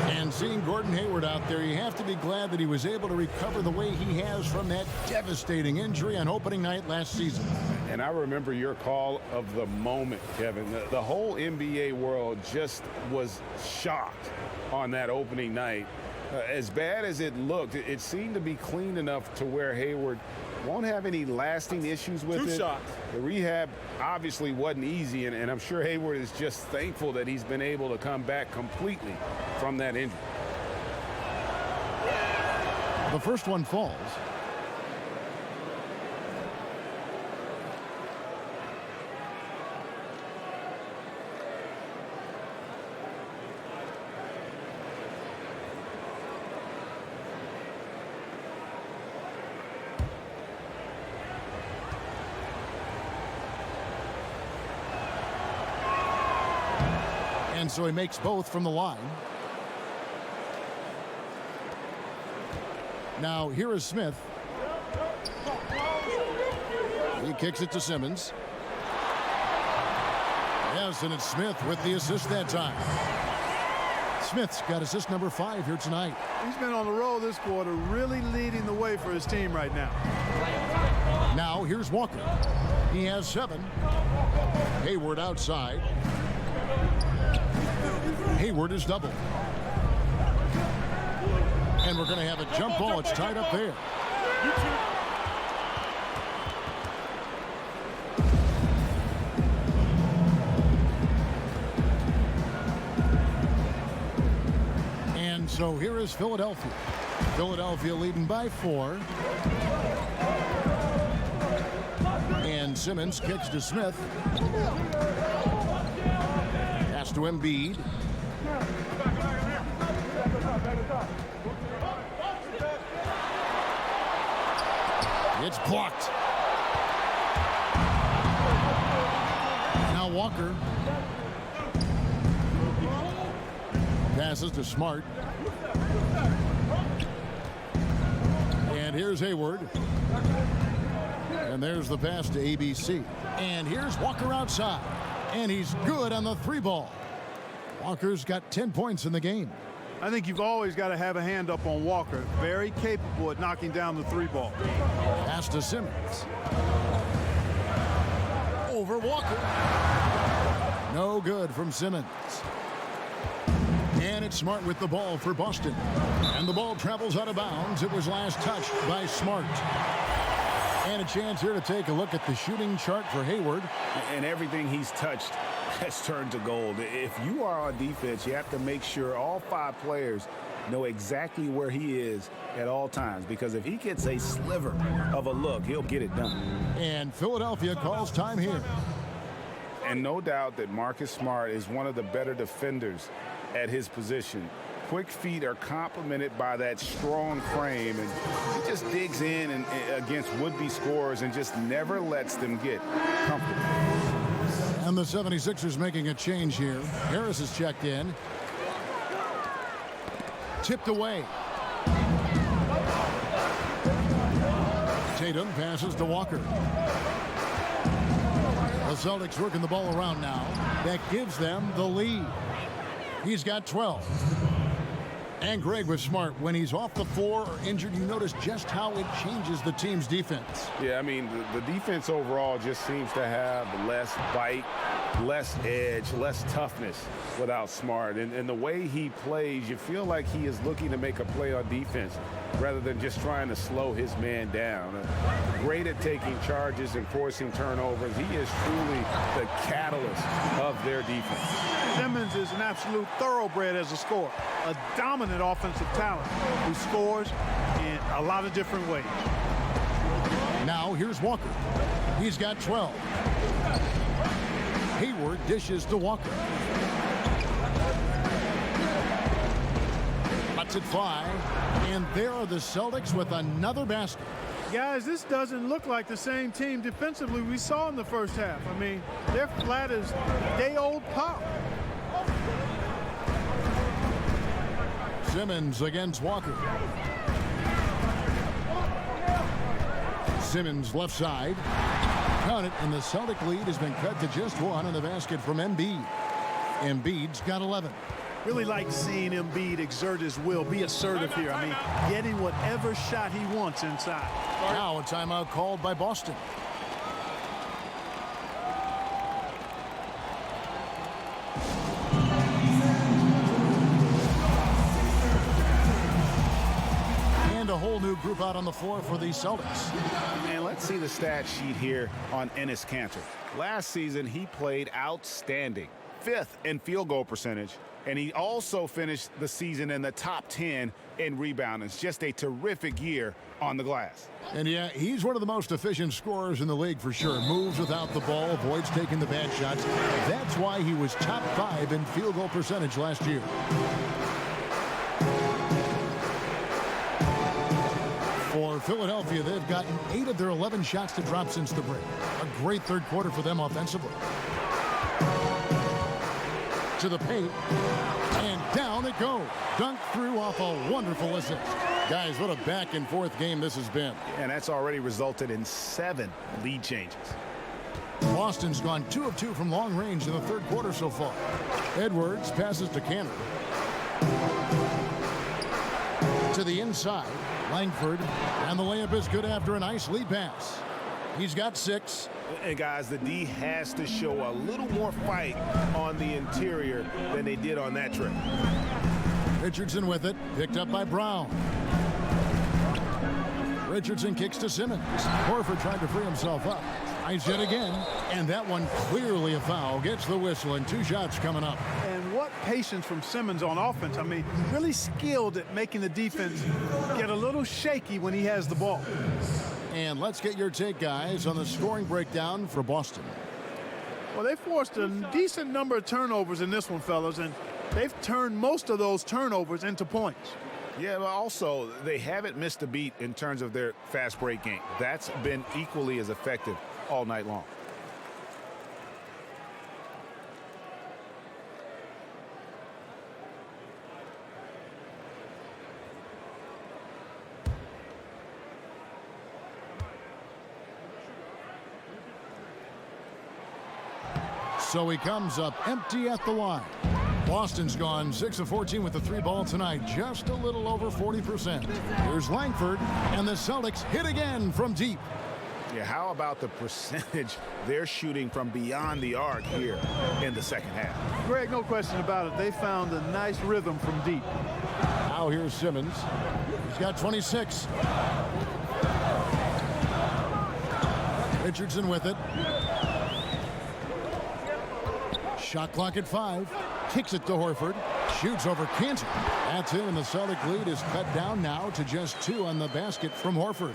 And seeing Gordon Hayward out there, you have to be glad that he was able to recover the way he has from that devastating injury on opening night last season. And I remember your call of the moment, Kevin. The whole NBA world just was shocked on that opening night. As bad as it looked, it seemed to be clean enough to where Hayward won't have any lasting issues with it. 2 shots. The rehab obviously wasn't easy, and I'm sure Hayward is just thankful that he's been able to come back completely from that injury. The first one falls. And so he makes both from the line. Now here is Smith. He kicks it to Simmons. Yes, and it's Smith with the assist that time. Smith's got assist number 5 here tonight. He's been on the roll this quarter, really leading the way for his team right now. Now here's Walker. He has 7. Hayward outside. Hayward is doubled. And we're going to have a jump ball. It's tied up there. And so here is Philadelphia. Philadelphia leading by 4. And Simmons kicks to Smith. Pass to Embiid. It's blocked. Now Walker passes to Smart. And here's Hayward. And there's the pass to ABC. And here's Walker outside. And he's good on the 3-ball. Walker's got 10 points in the game. I think you've always got to have a hand up on Walker. Very capable at knocking down the 3-ball. Pass to Simmons. Over Walker. No good from Simmons. And it's Smart with the ball for Boston. And the ball travels out of bounds. It was last touched by Smart. And a chance here to take a look at the shooting chart for Hayward. And everything he's touched has turned to gold. If you are on defense, you have to make sure all 5 players know exactly where he is at all times, because if he gets a sliver of a look, he'll get it done. And Philadelphia calls time here. And no doubt that Marcus Smart is one of the better defenders at his position. Quick feet are complemented by that strong frame, and he just digs in and against would-be scorers and just never lets them get comfortable. And the 76ers making a change here. Harris is checked in. Tipped away. Tatum passes to Walker. The Celtics working the ball around now. That gives them the lead. He's got 12. And Greg was smart. When he's off the floor or injured, you notice just how it changes the team's defense. Yeah, I mean, the defense overall just seems to have less bite, less edge, less toughness without Smart. And the way he plays, you feel like he is looking to make a play on defense rather than just trying to slow his man down. Great at taking charges and forcing turnovers. He is truly the catalyst of their defense. Simmons is an absolute thoroughbred as a scorer, a dominant offensive talent who scores in a lot of different ways. Now here's Walker. He's got 12. Hayward dishes to Walker. Cuts it 5. And there are the Celtics with another basket. Guys, this doesn't look like the same team defensively we saw in the first half. I mean, they're flat as day-old pop. Simmons against Walker. Simmons left side. Count it, and the Celtic lead has been cut to just 1 on the basket from Embiid. Embiid's got 11. Really like seeing Embiid exert his will, be assertive here. I mean, getting whatever shot he wants inside. Now a timeout called by Boston. And a whole new group out on the floor for the Celtics. And let's see the stat sheet here on Enes Kanter. Last season, he played outstanding. 5th in field goal percentage. And he also finished the season in the top 10 in rebounding. It's just a terrific year on the glass. And yeah, he's one of the most efficient scorers in the league for sure. Moves without the ball, avoids taking the bad shots. That's why he was top 5 in field goal percentage last year. For Philadelphia, they've gotten 8 of their 11 shots to drop since the break. A great third quarter for them offensively. To the paint, and down it goes. Dunked through off a wonderful assist. Guys, what a back and forth game this has been. And that's already resulted in 7 lead changes. Boston's gone 2 of 2 from long range in the third quarter so far. Edwards passes to Kanter. To the inside, Langford, and the layup is good after a nice lead pass. He's got 6. And guys, the D has to show a little more fight on the interior than they did on that trip. Richardson with it, picked up by Brown. Richardson kicks to Simmons. Horford tried to free himself up. Tries yet again, and that one clearly a foul. Gets the whistle, and 2 shots coming up. And what patience from Simmons on offense. I mean, really skilled at making the defense get a little shaky when he has the ball. And let's get your take, guys, on the scoring breakdown for Boston. Well, they forced a decent number of turnovers in this one, fellas, and they've turned most of those turnovers into points. Yeah, but also, they haven't missed a beat in terms of their fast break game. That's been equally as effective all night long. So he comes up empty at the line. Boston's gone 6 of 14 with the 3 ball tonight, just a little over 40%. Here's Langford, and the Celtics hit again from deep. Yeah, how about the percentage they're shooting from beyond the arc here in the second half? Greg, no question about it. They found a nice rhythm from deep. Now here's Simmons. He's got 26. Richardson with it. Shot clock at 5. Kicks it to Horford. Shoots over Kanter. That's in, and the Celtic lead is cut down now to just 2 on the basket from Horford.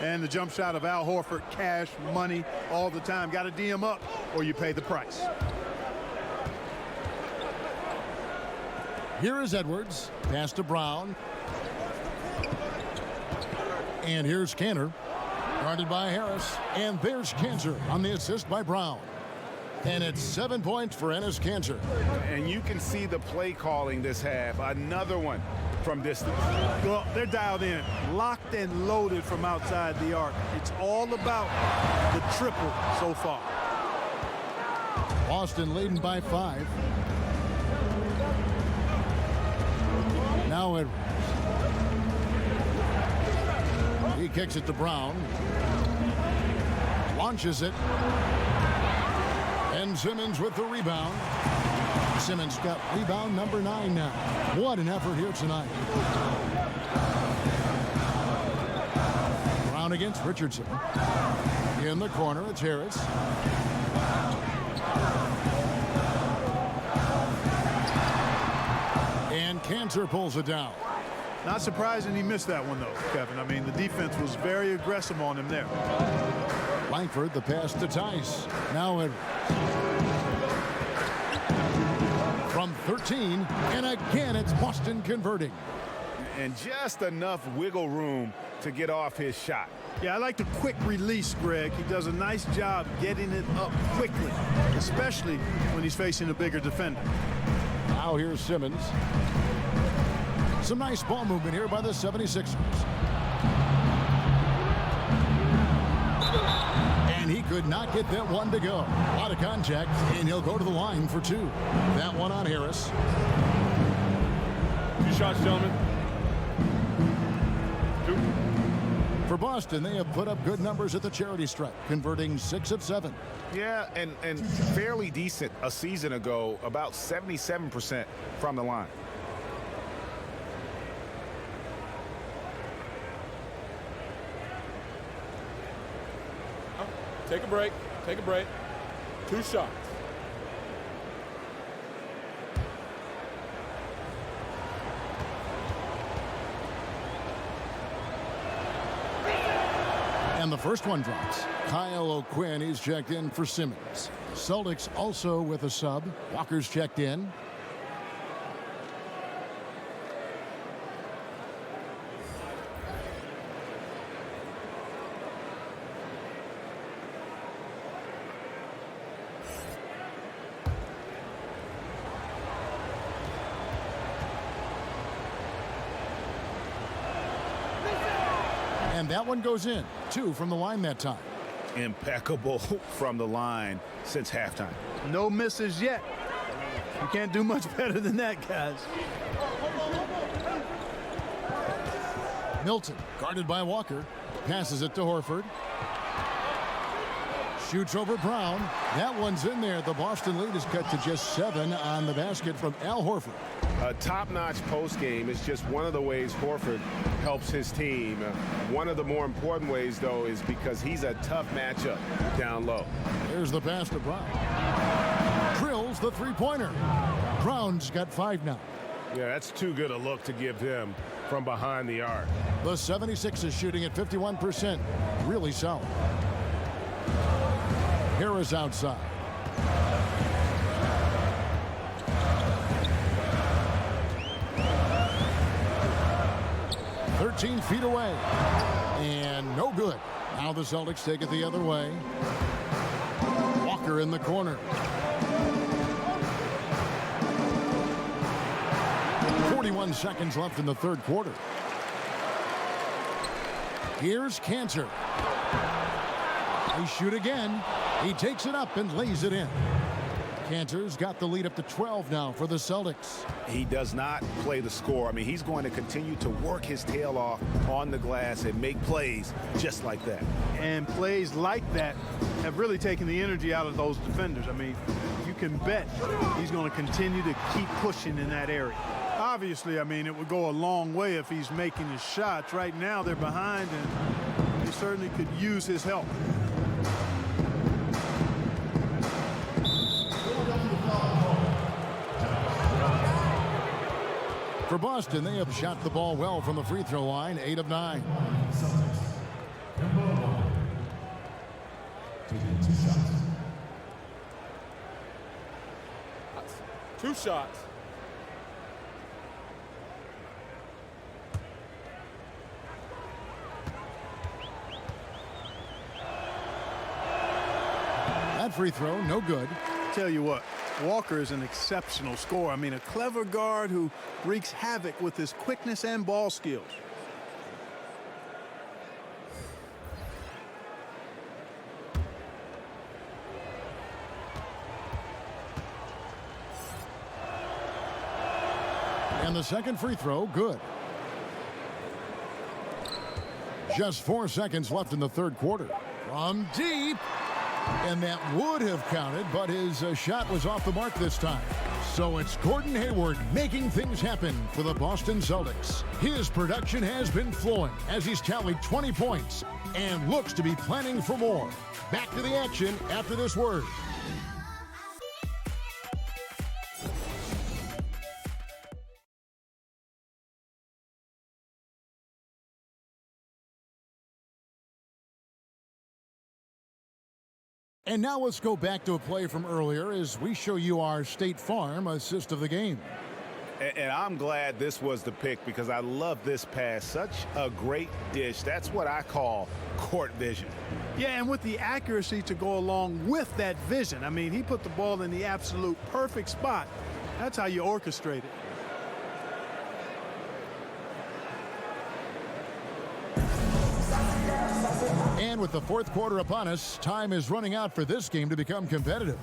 And the jump shot of Al Horford, cash, money, all the time. Got to D him up or you pay the price. Here is Edwards. Pass to Brown. And here's Cantor. Guarded by Harris. And there's Cantor on the assist by Brown. And it's 7 points for Enes Kanter. And you can see the play calling this half. Another one from distance. Well, they're dialed in, locked and loaded from outside the arc. It's all about the triple so far. Boston leading by 5. Now Edwards. He kicks it to Brown. Launches it. And Simmons with the rebound. Simmons got rebound number 9 now. What an effort here tonight. Brown against Richardson. In the corner, it's Harris. And Kanter pulls it down. Not surprising he missed that one, though, Kevin. I mean, the defense was very aggressive on him there. Langford, the pass to Tice. Now Edwards. From 13, and again it's Boston converting. And just enough wiggle room to get off his shot. Yeah, I like the quick release, Greg. He does a nice job getting it up quickly, especially when he's facing a bigger defender. Now here's Simmons. Some nice ball movement here by the 76ers. And he could not get that one to go. Out of contact, and he'll go to the line for 2. That one on Harris. 2 shots, gentlemen. 2. For Boston, they have put up good numbers at the charity stripe, converting 6 of 7. Yeah, and fairly decent a season ago, about 77% from the line. Take a break. Take a break. 2 shots. And the first one drops. Kyle O'Quinn is checked in for Simmons. Celtics also with a sub. Walker's checked in. And that one goes in. 2 from the line that time. Impeccable from the line since halftime. No misses yet. You can't do much better than that, guys. Milton, guarded by Walker, passes it to Horford. Shoots over Brown. That one's in there. The Boston lead is cut to just 7 on the basket from Al Horford. A top-notch post game is just one of the ways Horford helps his team. One of the more important ways, though, is because he's a tough matchup down low. There's the pass to Brown. Drills the three-pointer. Brown's got 5 now. Yeah, that's too good a look to give him from behind the arc. The 76 is shooting at 51%. Really solid. Harris outside. "13 feet away." And no good. Now the Celtics take it the other way. Walker in the corner. 41 seconds left in the third quarter. Here's Kanter. They shoot again. He takes it up and lays it in. Kanter's got the lead up to 12 now for the Celtics. He does not play the score. I mean, he's going to continue to work his tail off on the glass and make plays just like that. And plays like that have really taken the energy out of those defenders. I mean, you can bet he's going to continue to keep pushing in that area. Obviously, I mean, it would go a long way if he's making his shots. Right now, they're behind, and they certainly could use his help. For Boston, they have shot the ball well from the free throw line, 8 of 9. Two shots. That free throw, no good. Tell you what, Walker is an exceptional scorer. I mean, a clever guard who wreaks havoc with his quickness and ball skills. And the second free throw, good. Just 4 seconds left in the third quarter. From deep. And that would have counted, but his shot was off the mark this time. So it's Gordon Hayward making things happen for the Boston Celtics. His production has been flowing as he's tallied 20 points and looks to be planning for more. Back to the action after this word. And now let's go back to a play from earlier as we show you our State Farm assist of the game. And I'm glad this was the pick because I love this pass. Such a great dish. That's what I call court vision. Yeah, and with the accuracy to go along with that vision. I mean, he put the ball in the absolute perfect spot. That's how you orchestrate it. And with the fourth quarter upon us, time is running out for this game to become competitive.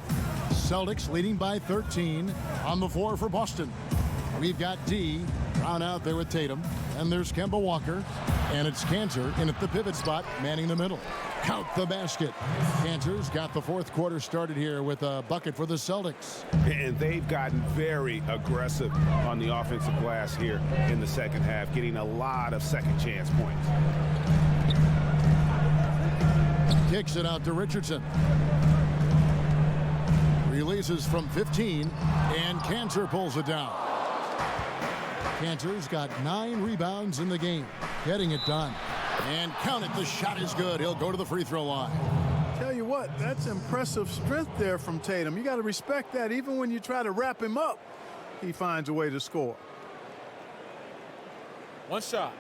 Celtics leading by 13 on the floor for Boston. We've got D Brown out there with Tatum. And there's Kemba Walker. And it's Cantor in at the pivot spot, manning the middle. Count the basket. Cantor's got the fourth quarter started here with a bucket for the Celtics. And they've gotten very aggressive on the offensive glass here in the second half, getting a lot of second chance points. Kicks it out to Richardson. Releases from 15, and Cantor pulls it down. Cantor's got 9 rebounds in the game, getting it done. And count it, the shot is good. He'll go to the free throw line. Tell you what, that's impressive strength there from Tatum. You got to respect that. Even when you try to wrap him up, he finds a way to score. One shot.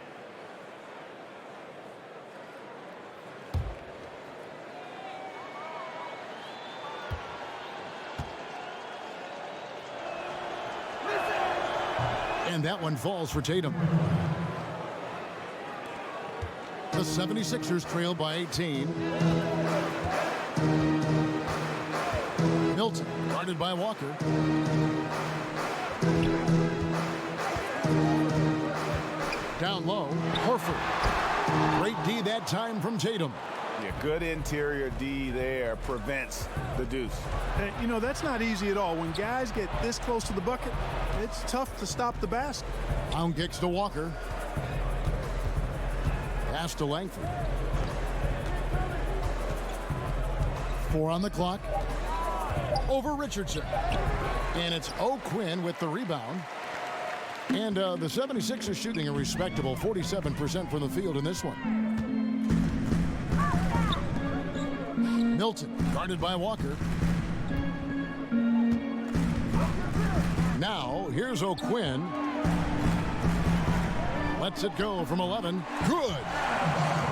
And that one falls for Tatum. The 76ers trail by 18. Milton, guarded by Walker. Down low, Horford. Great D that time from Tatum. Yeah, good interior D there prevents the deuce. And, you know, that's not easy at all. When guys get this close to the bucket, it's tough to stop the basket. Down kicks to Walker. Pass to Langford. 4 on the clock. Over Richardson. And it's O'Quinn with the rebound. And the 76ers shooting a respectable 47% from the field in this one. Milton, guarded by Walker. Now, here's O'Quinn. Lets it go from 11. Good.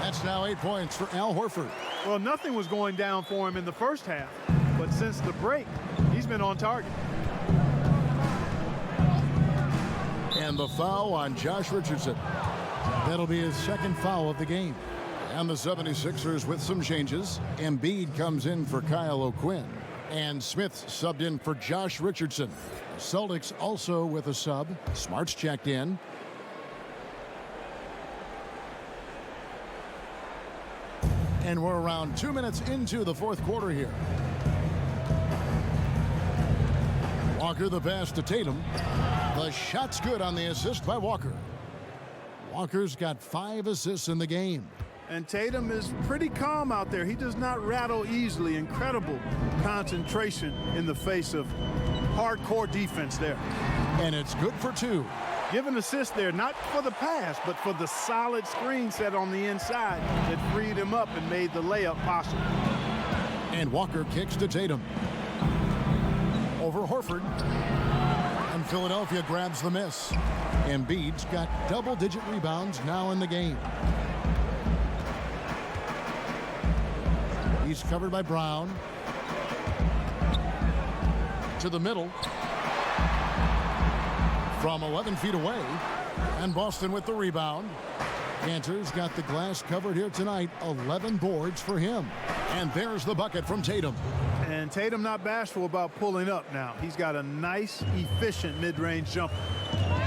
That's now 8 points for Al Horford. Well, nothing was going down for him in the first half, but since the break, he's been on target. And the foul on Josh Richardson. That'll be his second foul of the game. And the 76ers with some changes. Embiid comes in for Kyle O'Quinn. And Smith subbed in for Josh Richardson. Celtics also with a sub. Smart's checked in. And we're around 2 minutes into the fourth quarter here. Walker the pass to Tatum. The shot's good on the assist by Walker. Walker's got 5 assists in the game. And Tatum is pretty calm out there. He does not rattle easily. Incredible concentration in the face of hardcore defense there. And it's good for 2. Give an assist there, not for the pass, but for the solid screen set on the inside that freed him up and made the layup possible. And Walker kicks to Tatum. Over Horford. And Philadelphia grabs the miss. Embiid's got double-digit rebounds now in the game. He's covered by Brown. To the middle. From 11 feet away. And Boston with the rebound. Cantor's got the glass covered here tonight. 11 boards for him. And there's the bucket from Tatum. And Tatum not bashful about pulling up now. He's got a nice, efficient mid-range jumper.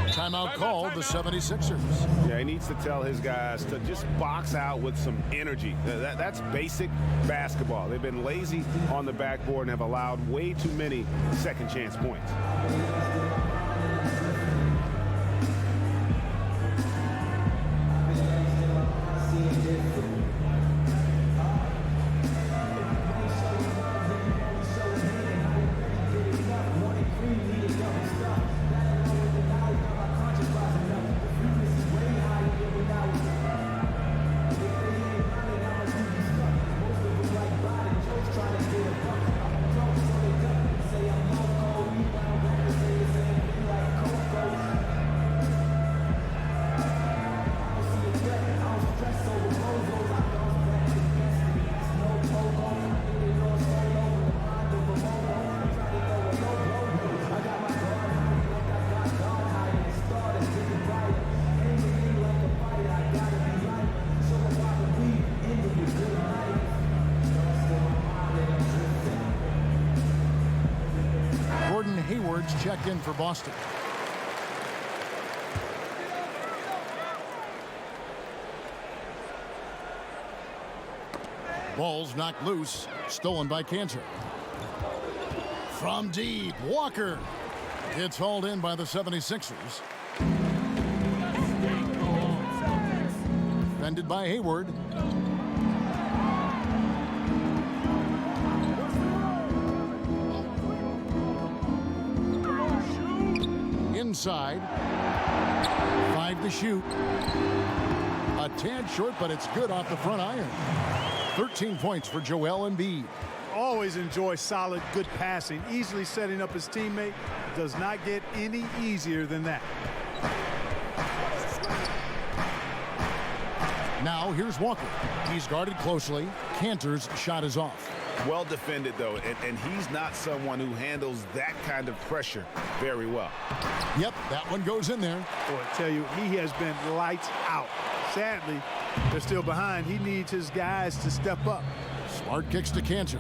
Timeout called, the 76ers. Yeah, he needs to tell his guys to just box out with some energy. That's basic basketball. They've been lazy on the backboard and have allowed way too many second chance points. Checked in for Boston. Ball's knocked loose, stolen by Cantor. From deep, Walker. It's hauled in by the 76ers. Defended by Hayward. Inside. 5 to shoot. A tad short, but it's good off the front iron. 13 points for Joel Embiid. Always enjoy solid, good passing. Easily setting up his teammate. Does not get any easier than that. Now here's Walker. He's guarded closely. Cantor's shot is off. Well defended, though, and he's not someone who handles that kind of pressure very well. Yep, that one goes in there. Boy, I tell you, he has been lights out. Sadly, they're still behind. He needs his guys to step up. Smart kicks to Cantor.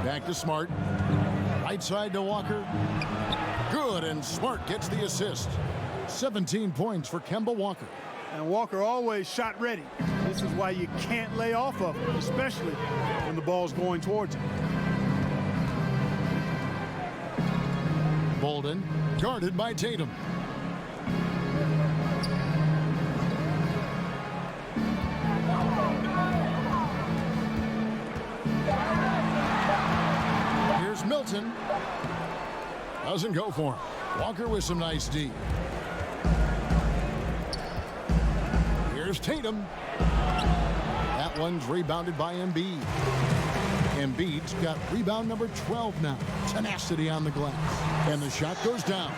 Back to Smart. Right side to Walker. Good, and Smart gets the assist. 17 points for Kemba Walker. And Walker always shot ready. This is why you can't lay off of him, especially when the ball's going towards him. Bolden guarded by Tatum. Here's Milton. Doesn't go for him. Walker with some nice D. Here's Tatum. That one's rebounded by Embiid. Embiid's got rebound number 12 now. Tenacity on the glass. And the shot goes down.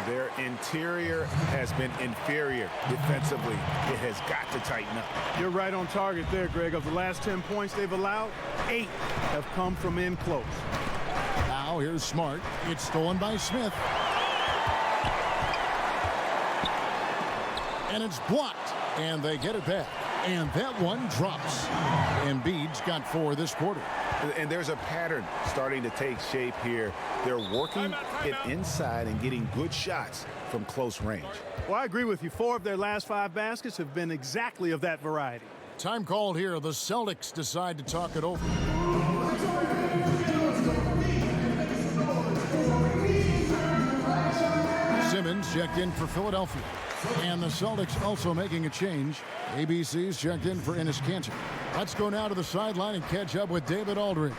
Their interior has been inferior defensively. It has got to tighten up. You're right on target there, Greg. Of the last 10 points they've allowed, 8 have come from in close. Now here's Smart. It's stolen by Smith. And it's blocked. And they get it back. And that one drops. Embiid's got 4 this quarter. And there's a pattern starting to take shape here. They're working it inside and getting good shots from close range. Well, I agree with you. 4 of their last 5 baskets have been exactly of that variety. Time called here. The Celtics decide to talk it over. Simmons checked in for Philadelphia. And the Celtics also making a change. ABC's checked in for Enes Kanter. Let's go now to the sideline and catch up with David Aldridge.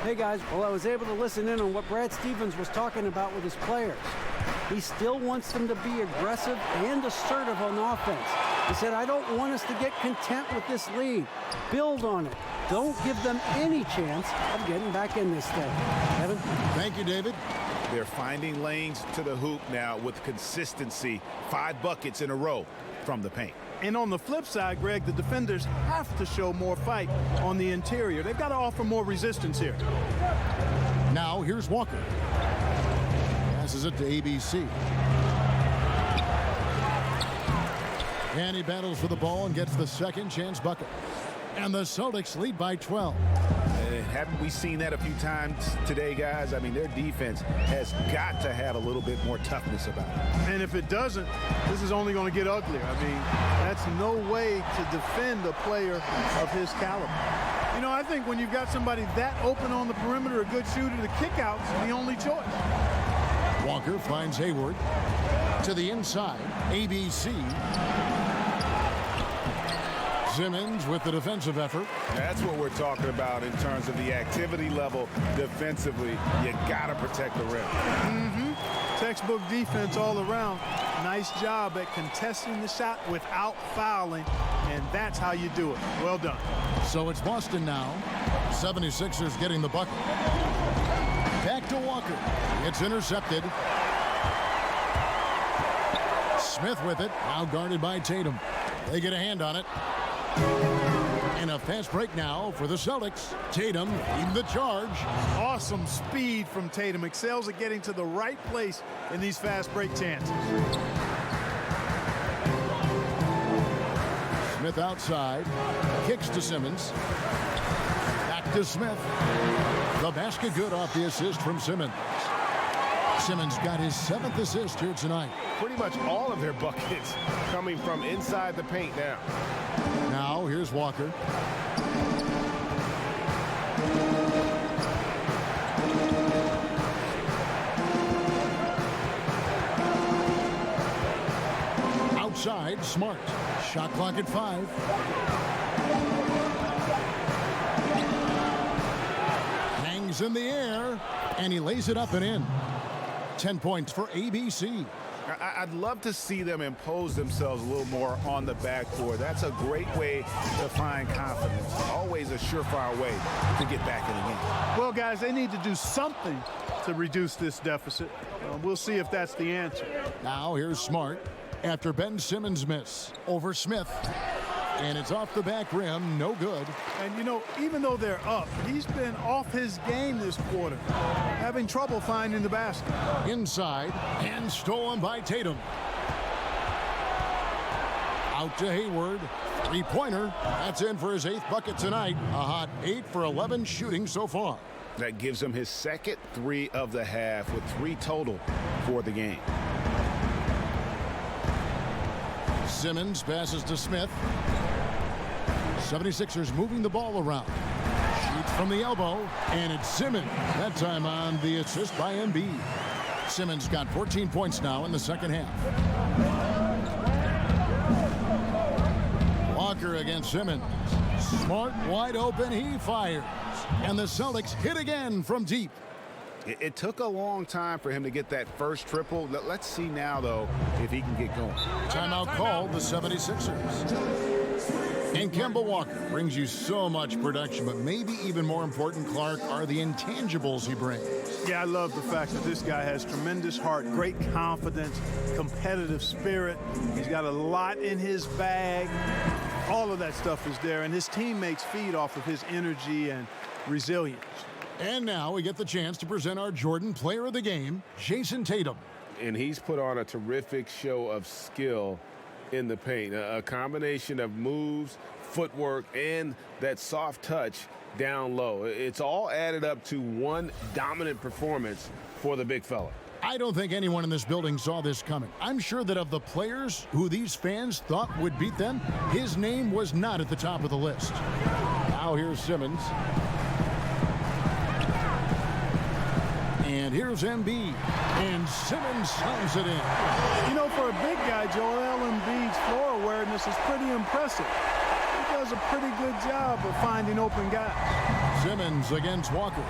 Hey guys, well, I was able to listen in on what Brad Stevens was talking about with his players. He still wants them to be aggressive and assertive on offense. He said, I don't want us to get content with this lead. Build on it. Don't give them any chance of getting back in this thing. Evan? Thank you, David. They're finding lanes to the hoop now with consistency. 5 buckets in a row from the paint. And on the flip side, Greg, the defenders have to show more fight on the interior. They've got to offer more resistance here. Now here's Walker. Passes it to ABC. And he battles for the ball and gets the second chance bucket. And the Celtics lead by 12. Haven't we seen that a few times today, guys? I mean, their defense has got to have a little bit more toughness about it. And if it doesn't, this is only going to get uglier. I mean, that's no way to defend a player of his caliber. You know, I think when you've got somebody that open on the perimeter, a good shooter, the kickout's the only choice. Walker finds Hayward to the inside. ABC. Simmons with the defensive effort. That's what we're talking about in terms of the activity level defensively. You got to protect the rim. Textbook defense all around. Nice job at contesting the shot without fouling, and that's how you do it. Well done. So it's Boston now. 76ers getting the bucket. Back to Walker. It's intercepted. Smith with it. Now guarded by Tatum. They get a hand on it. And a fast break now for the Celtics. Tatum in the charge. Awesome speed from Tatum. Excels at getting to the right place in these fast break chances. Smith outside. Kicks to Simmons. Back to Smith. The basket good off the assist from Simmons. Simmons got his 7th assist here tonight. Pretty much all of their buckets coming from inside the paint now. Now here's Walker. Outside, Smart. Shot clock at 5. Hangs in the air, and he lays it up and in. 10 points for ABC. I'd love to see them impose themselves a little more on the backboard. That's a great way to find confidence. Always a surefire way to get back in the game. Well, guys, they need to do something to reduce this deficit. We'll see if that's the answer. Now here's Smart after Ben Simmons' miss over Smith. And it's off the back rim, no good. And, you know, even though they're up, he's been off his game this quarter, having trouble finding the basket. Inside, and stolen by Tatum. Out to Hayward. 3-pointer. That's in for his 8th bucket tonight. A hot 8 for 11 shooting so far. That gives him his second 3 of the half with 3 total for the game. Simmons passes to Smith. 76ers moving the ball around. Shoots from the elbow, and it's Simmons. That time on the assist by Embiid. Simmons got 14 points now in the second half. Walker against Simmons. Smart wide open, he fires. And the Celtics hit again from deep. It took a long time for him to get that first triple. Let's see now, though, if he can get going. Timeout called the 76ers. And Kemba Walker brings you so much production, but maybe even more important, Clark, are the intangibles he brings. Yeah, I love the fact that this guy has tremendous heart, great confidence, competitive spirit. He's got a lot in his bag. All of that stuff is there, and his teammates feed off of his energy and resilience. And now we get the chance to present our Jordan Player of the Game, Jason Tatum. And he's put on a terrific show of skill in the paint. A combination of moves, footwork, and that soft touch down low. It's all added up to one dominant performance for the big fella. I don't think anyone in this building saw this coming. I'm sure that of the players who these fans thought would beat them, his name was not at the top of the list. Now here's Simmons. And here's Embiid. And Simmons slams it in. You know, for a big guy, Joel Embiid's floor awareness is pretty impressive. He does does a pretty good job of finding open guys. Simmons against Walker.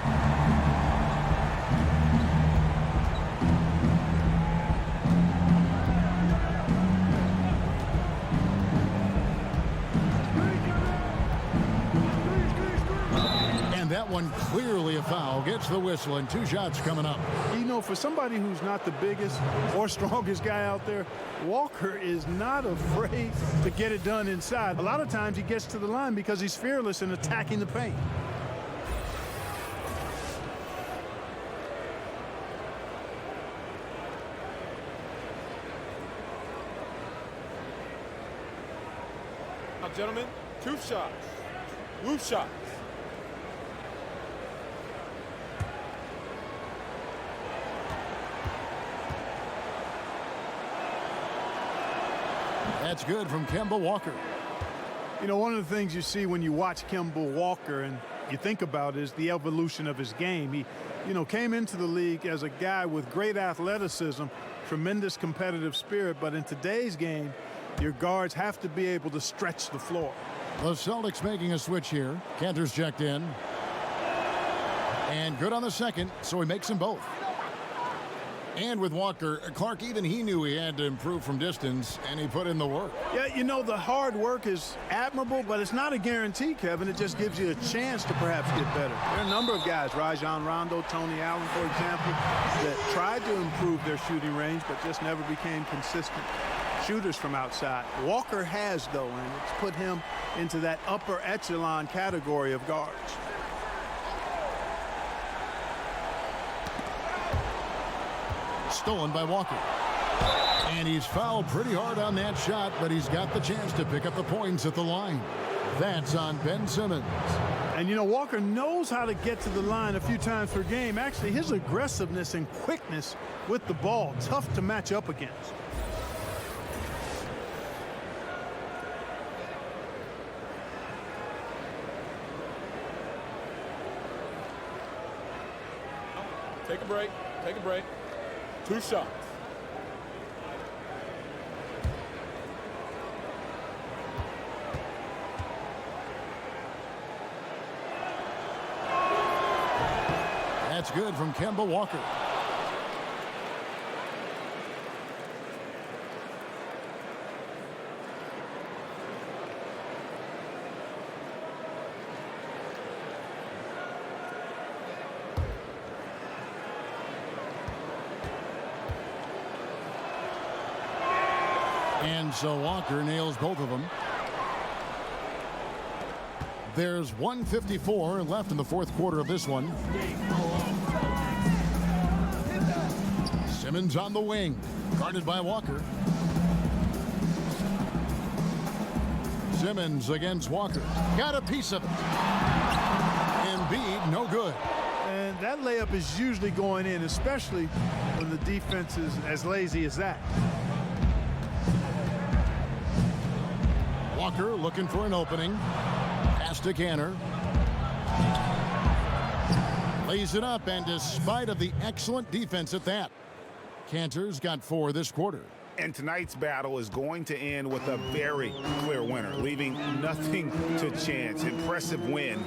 And that one clearly a foul. Gets the whistle and 2 shots coming up. You know, for somebody who's not the biggest or strongest guy out there, Walker is not afraid to get it done inside. A lot of times he gets to the line because he's fearless in attacking the paint. Now, gentlemen, 2 shots. Loose shots. That's good from Kemba Walker. You know, one of the things you see when you watch Kemba Walker and you think about is the evolution of his game. He, came into the league as a guy with great athleticism, tremendous competitive spirit, but in today's game, your guards have to be able to stretch the floor. The Celtics making a switch here. Cantor's checked in. And good on the second, so he makes them both. And with Walker, Clark, even he knew he had to improve from distance, and he put in the work. Yeah, the hard work is admirable, but it's not a guarantee, Kevin. It just gives you a chance to perhaps get better. There are a number of guys, Rajon Rondo, Tony Allen, for example, that tried to improve their shooting range, but just never became consistent shooters from outside. Walker has, though, and it's put him into that upper echelon category of guards. Stolen by Walker. And he's fouled pretty hard on that shot, but he's got the chance to pick up the points at the line. That's on Ben Simmons. And, Walker knows how to get to the line a few times per game. Actually, his aggressiveness and quickness with the ball, tough to match up against. Take a break. Take a break. 2 shots. That's good from Kemba Walker. And so Walker nails both of them. There's 1:54 left in the fourth quarter of this one. Simmons on the wing, guarded by Walker. Simmons against Walker. Got a piece of it. Embiid, no good. And that layup is usually going in, especially when the defense is as lazy as that. Walker looking for an opening. Pass to Cantor. Lays it up, and despite of the excellent defense at that, Cantor's got 4 this quarter. And tonight's battle is going to end with a very clear winner, leaving nothing to chance. Impressive win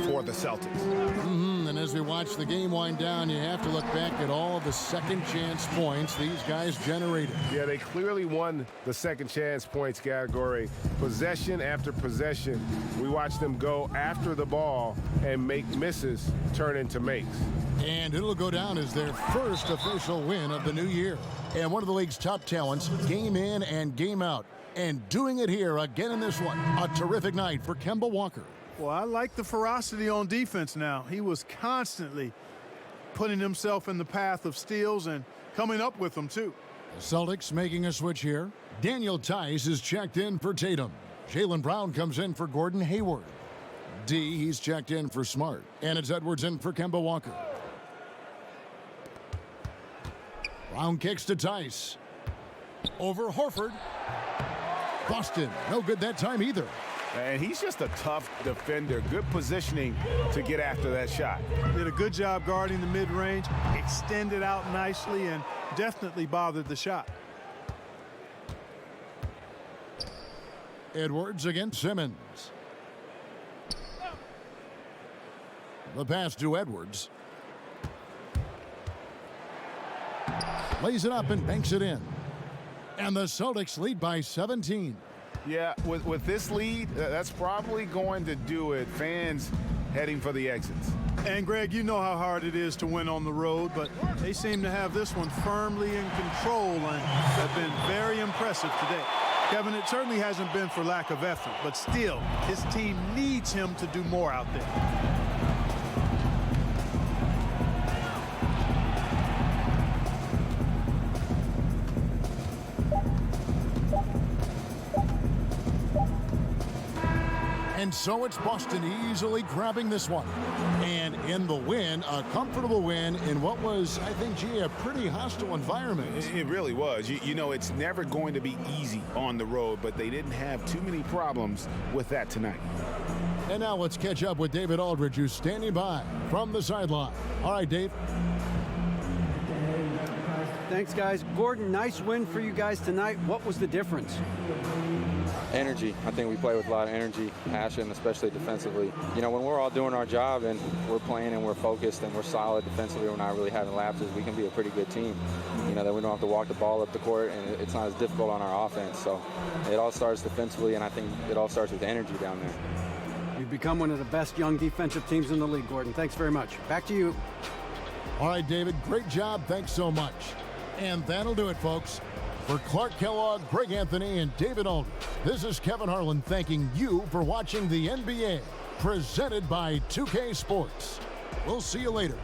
for the Celtics. And as we watch the game wind down, you have to look back at all the second chance points these guys generated. Yeah, they clearly won the second chance points category. Possession after possession, we watched them go after the ball and make misses turn into makes. And it'll go down as their first official win of the new year. And one of the league's top talents, game in and game out. And doing it here again in this one. A terrific night for Kemba Walker. Well, I like the ferocity on defense now. He was constantly putting himself in the path of steals and coming up with them, too. The Celtics making a switch here. Daniel Tice is checked in for Tatum. Jaylen Brown comes in for Gordon Hayward. He's checked in for Smart. And it's Edwards in for Kemba Walker. Brown kicks to Tice. Over Horford. Boston, no good that time either. And he's just a tough defender. Good positioning to get after that shot. Did a good job guarding the mid-range, extended out nicely, and definitely bothered the shot. Edwards against Simmons. The pass to Edwards. Lays it up and banks it in. And the Celtics lead by 17. Yeah, with this lead, that's probably going to do it. Fans heading for the exits. And, Greg, you know how hard it is to win on the road, but they seem to have this one firmly in control and have been very impressive today. Kevin, it certainly hasn't been for lack of effort, but still, his team needs him to do more out there. And so it's Boston easily grabbing this one. And in the win, a comfortable win in what was, I think, gee, a pretty hostile environment. It really was. You know, it's never going to be easy on the road, but they didn't have too many problems with that tonight. And now let's catch up with David Aldridge, who's standing by from the sideline. All right, Dave. Thanks, guys. Gordon, nice win for you guys tonight. What was the difference? Energy. I think we play with a lot of energy, passion, especially defensively. You know, when we're all doing our job and we're playing and we're focused and we're solid defensively, we're not really having lapses, we can be a pretty good team. You know, that we don't have to walk the ball up the court, and it's not as difficult on our offense. So it all starts defensively, and I think it all starts with energy down there. You've become one of the best young defensive teams in the league, Gordon. Thanks very much. Back to you. All right, David, great job. Thanks so much. And that'll do it, folks. For Clark Kellogg, Greg Anthony, and David Aldridge, this is Kevin Harlan thanking you for watching the NBA, presented by 2K Sports. We'll see you later.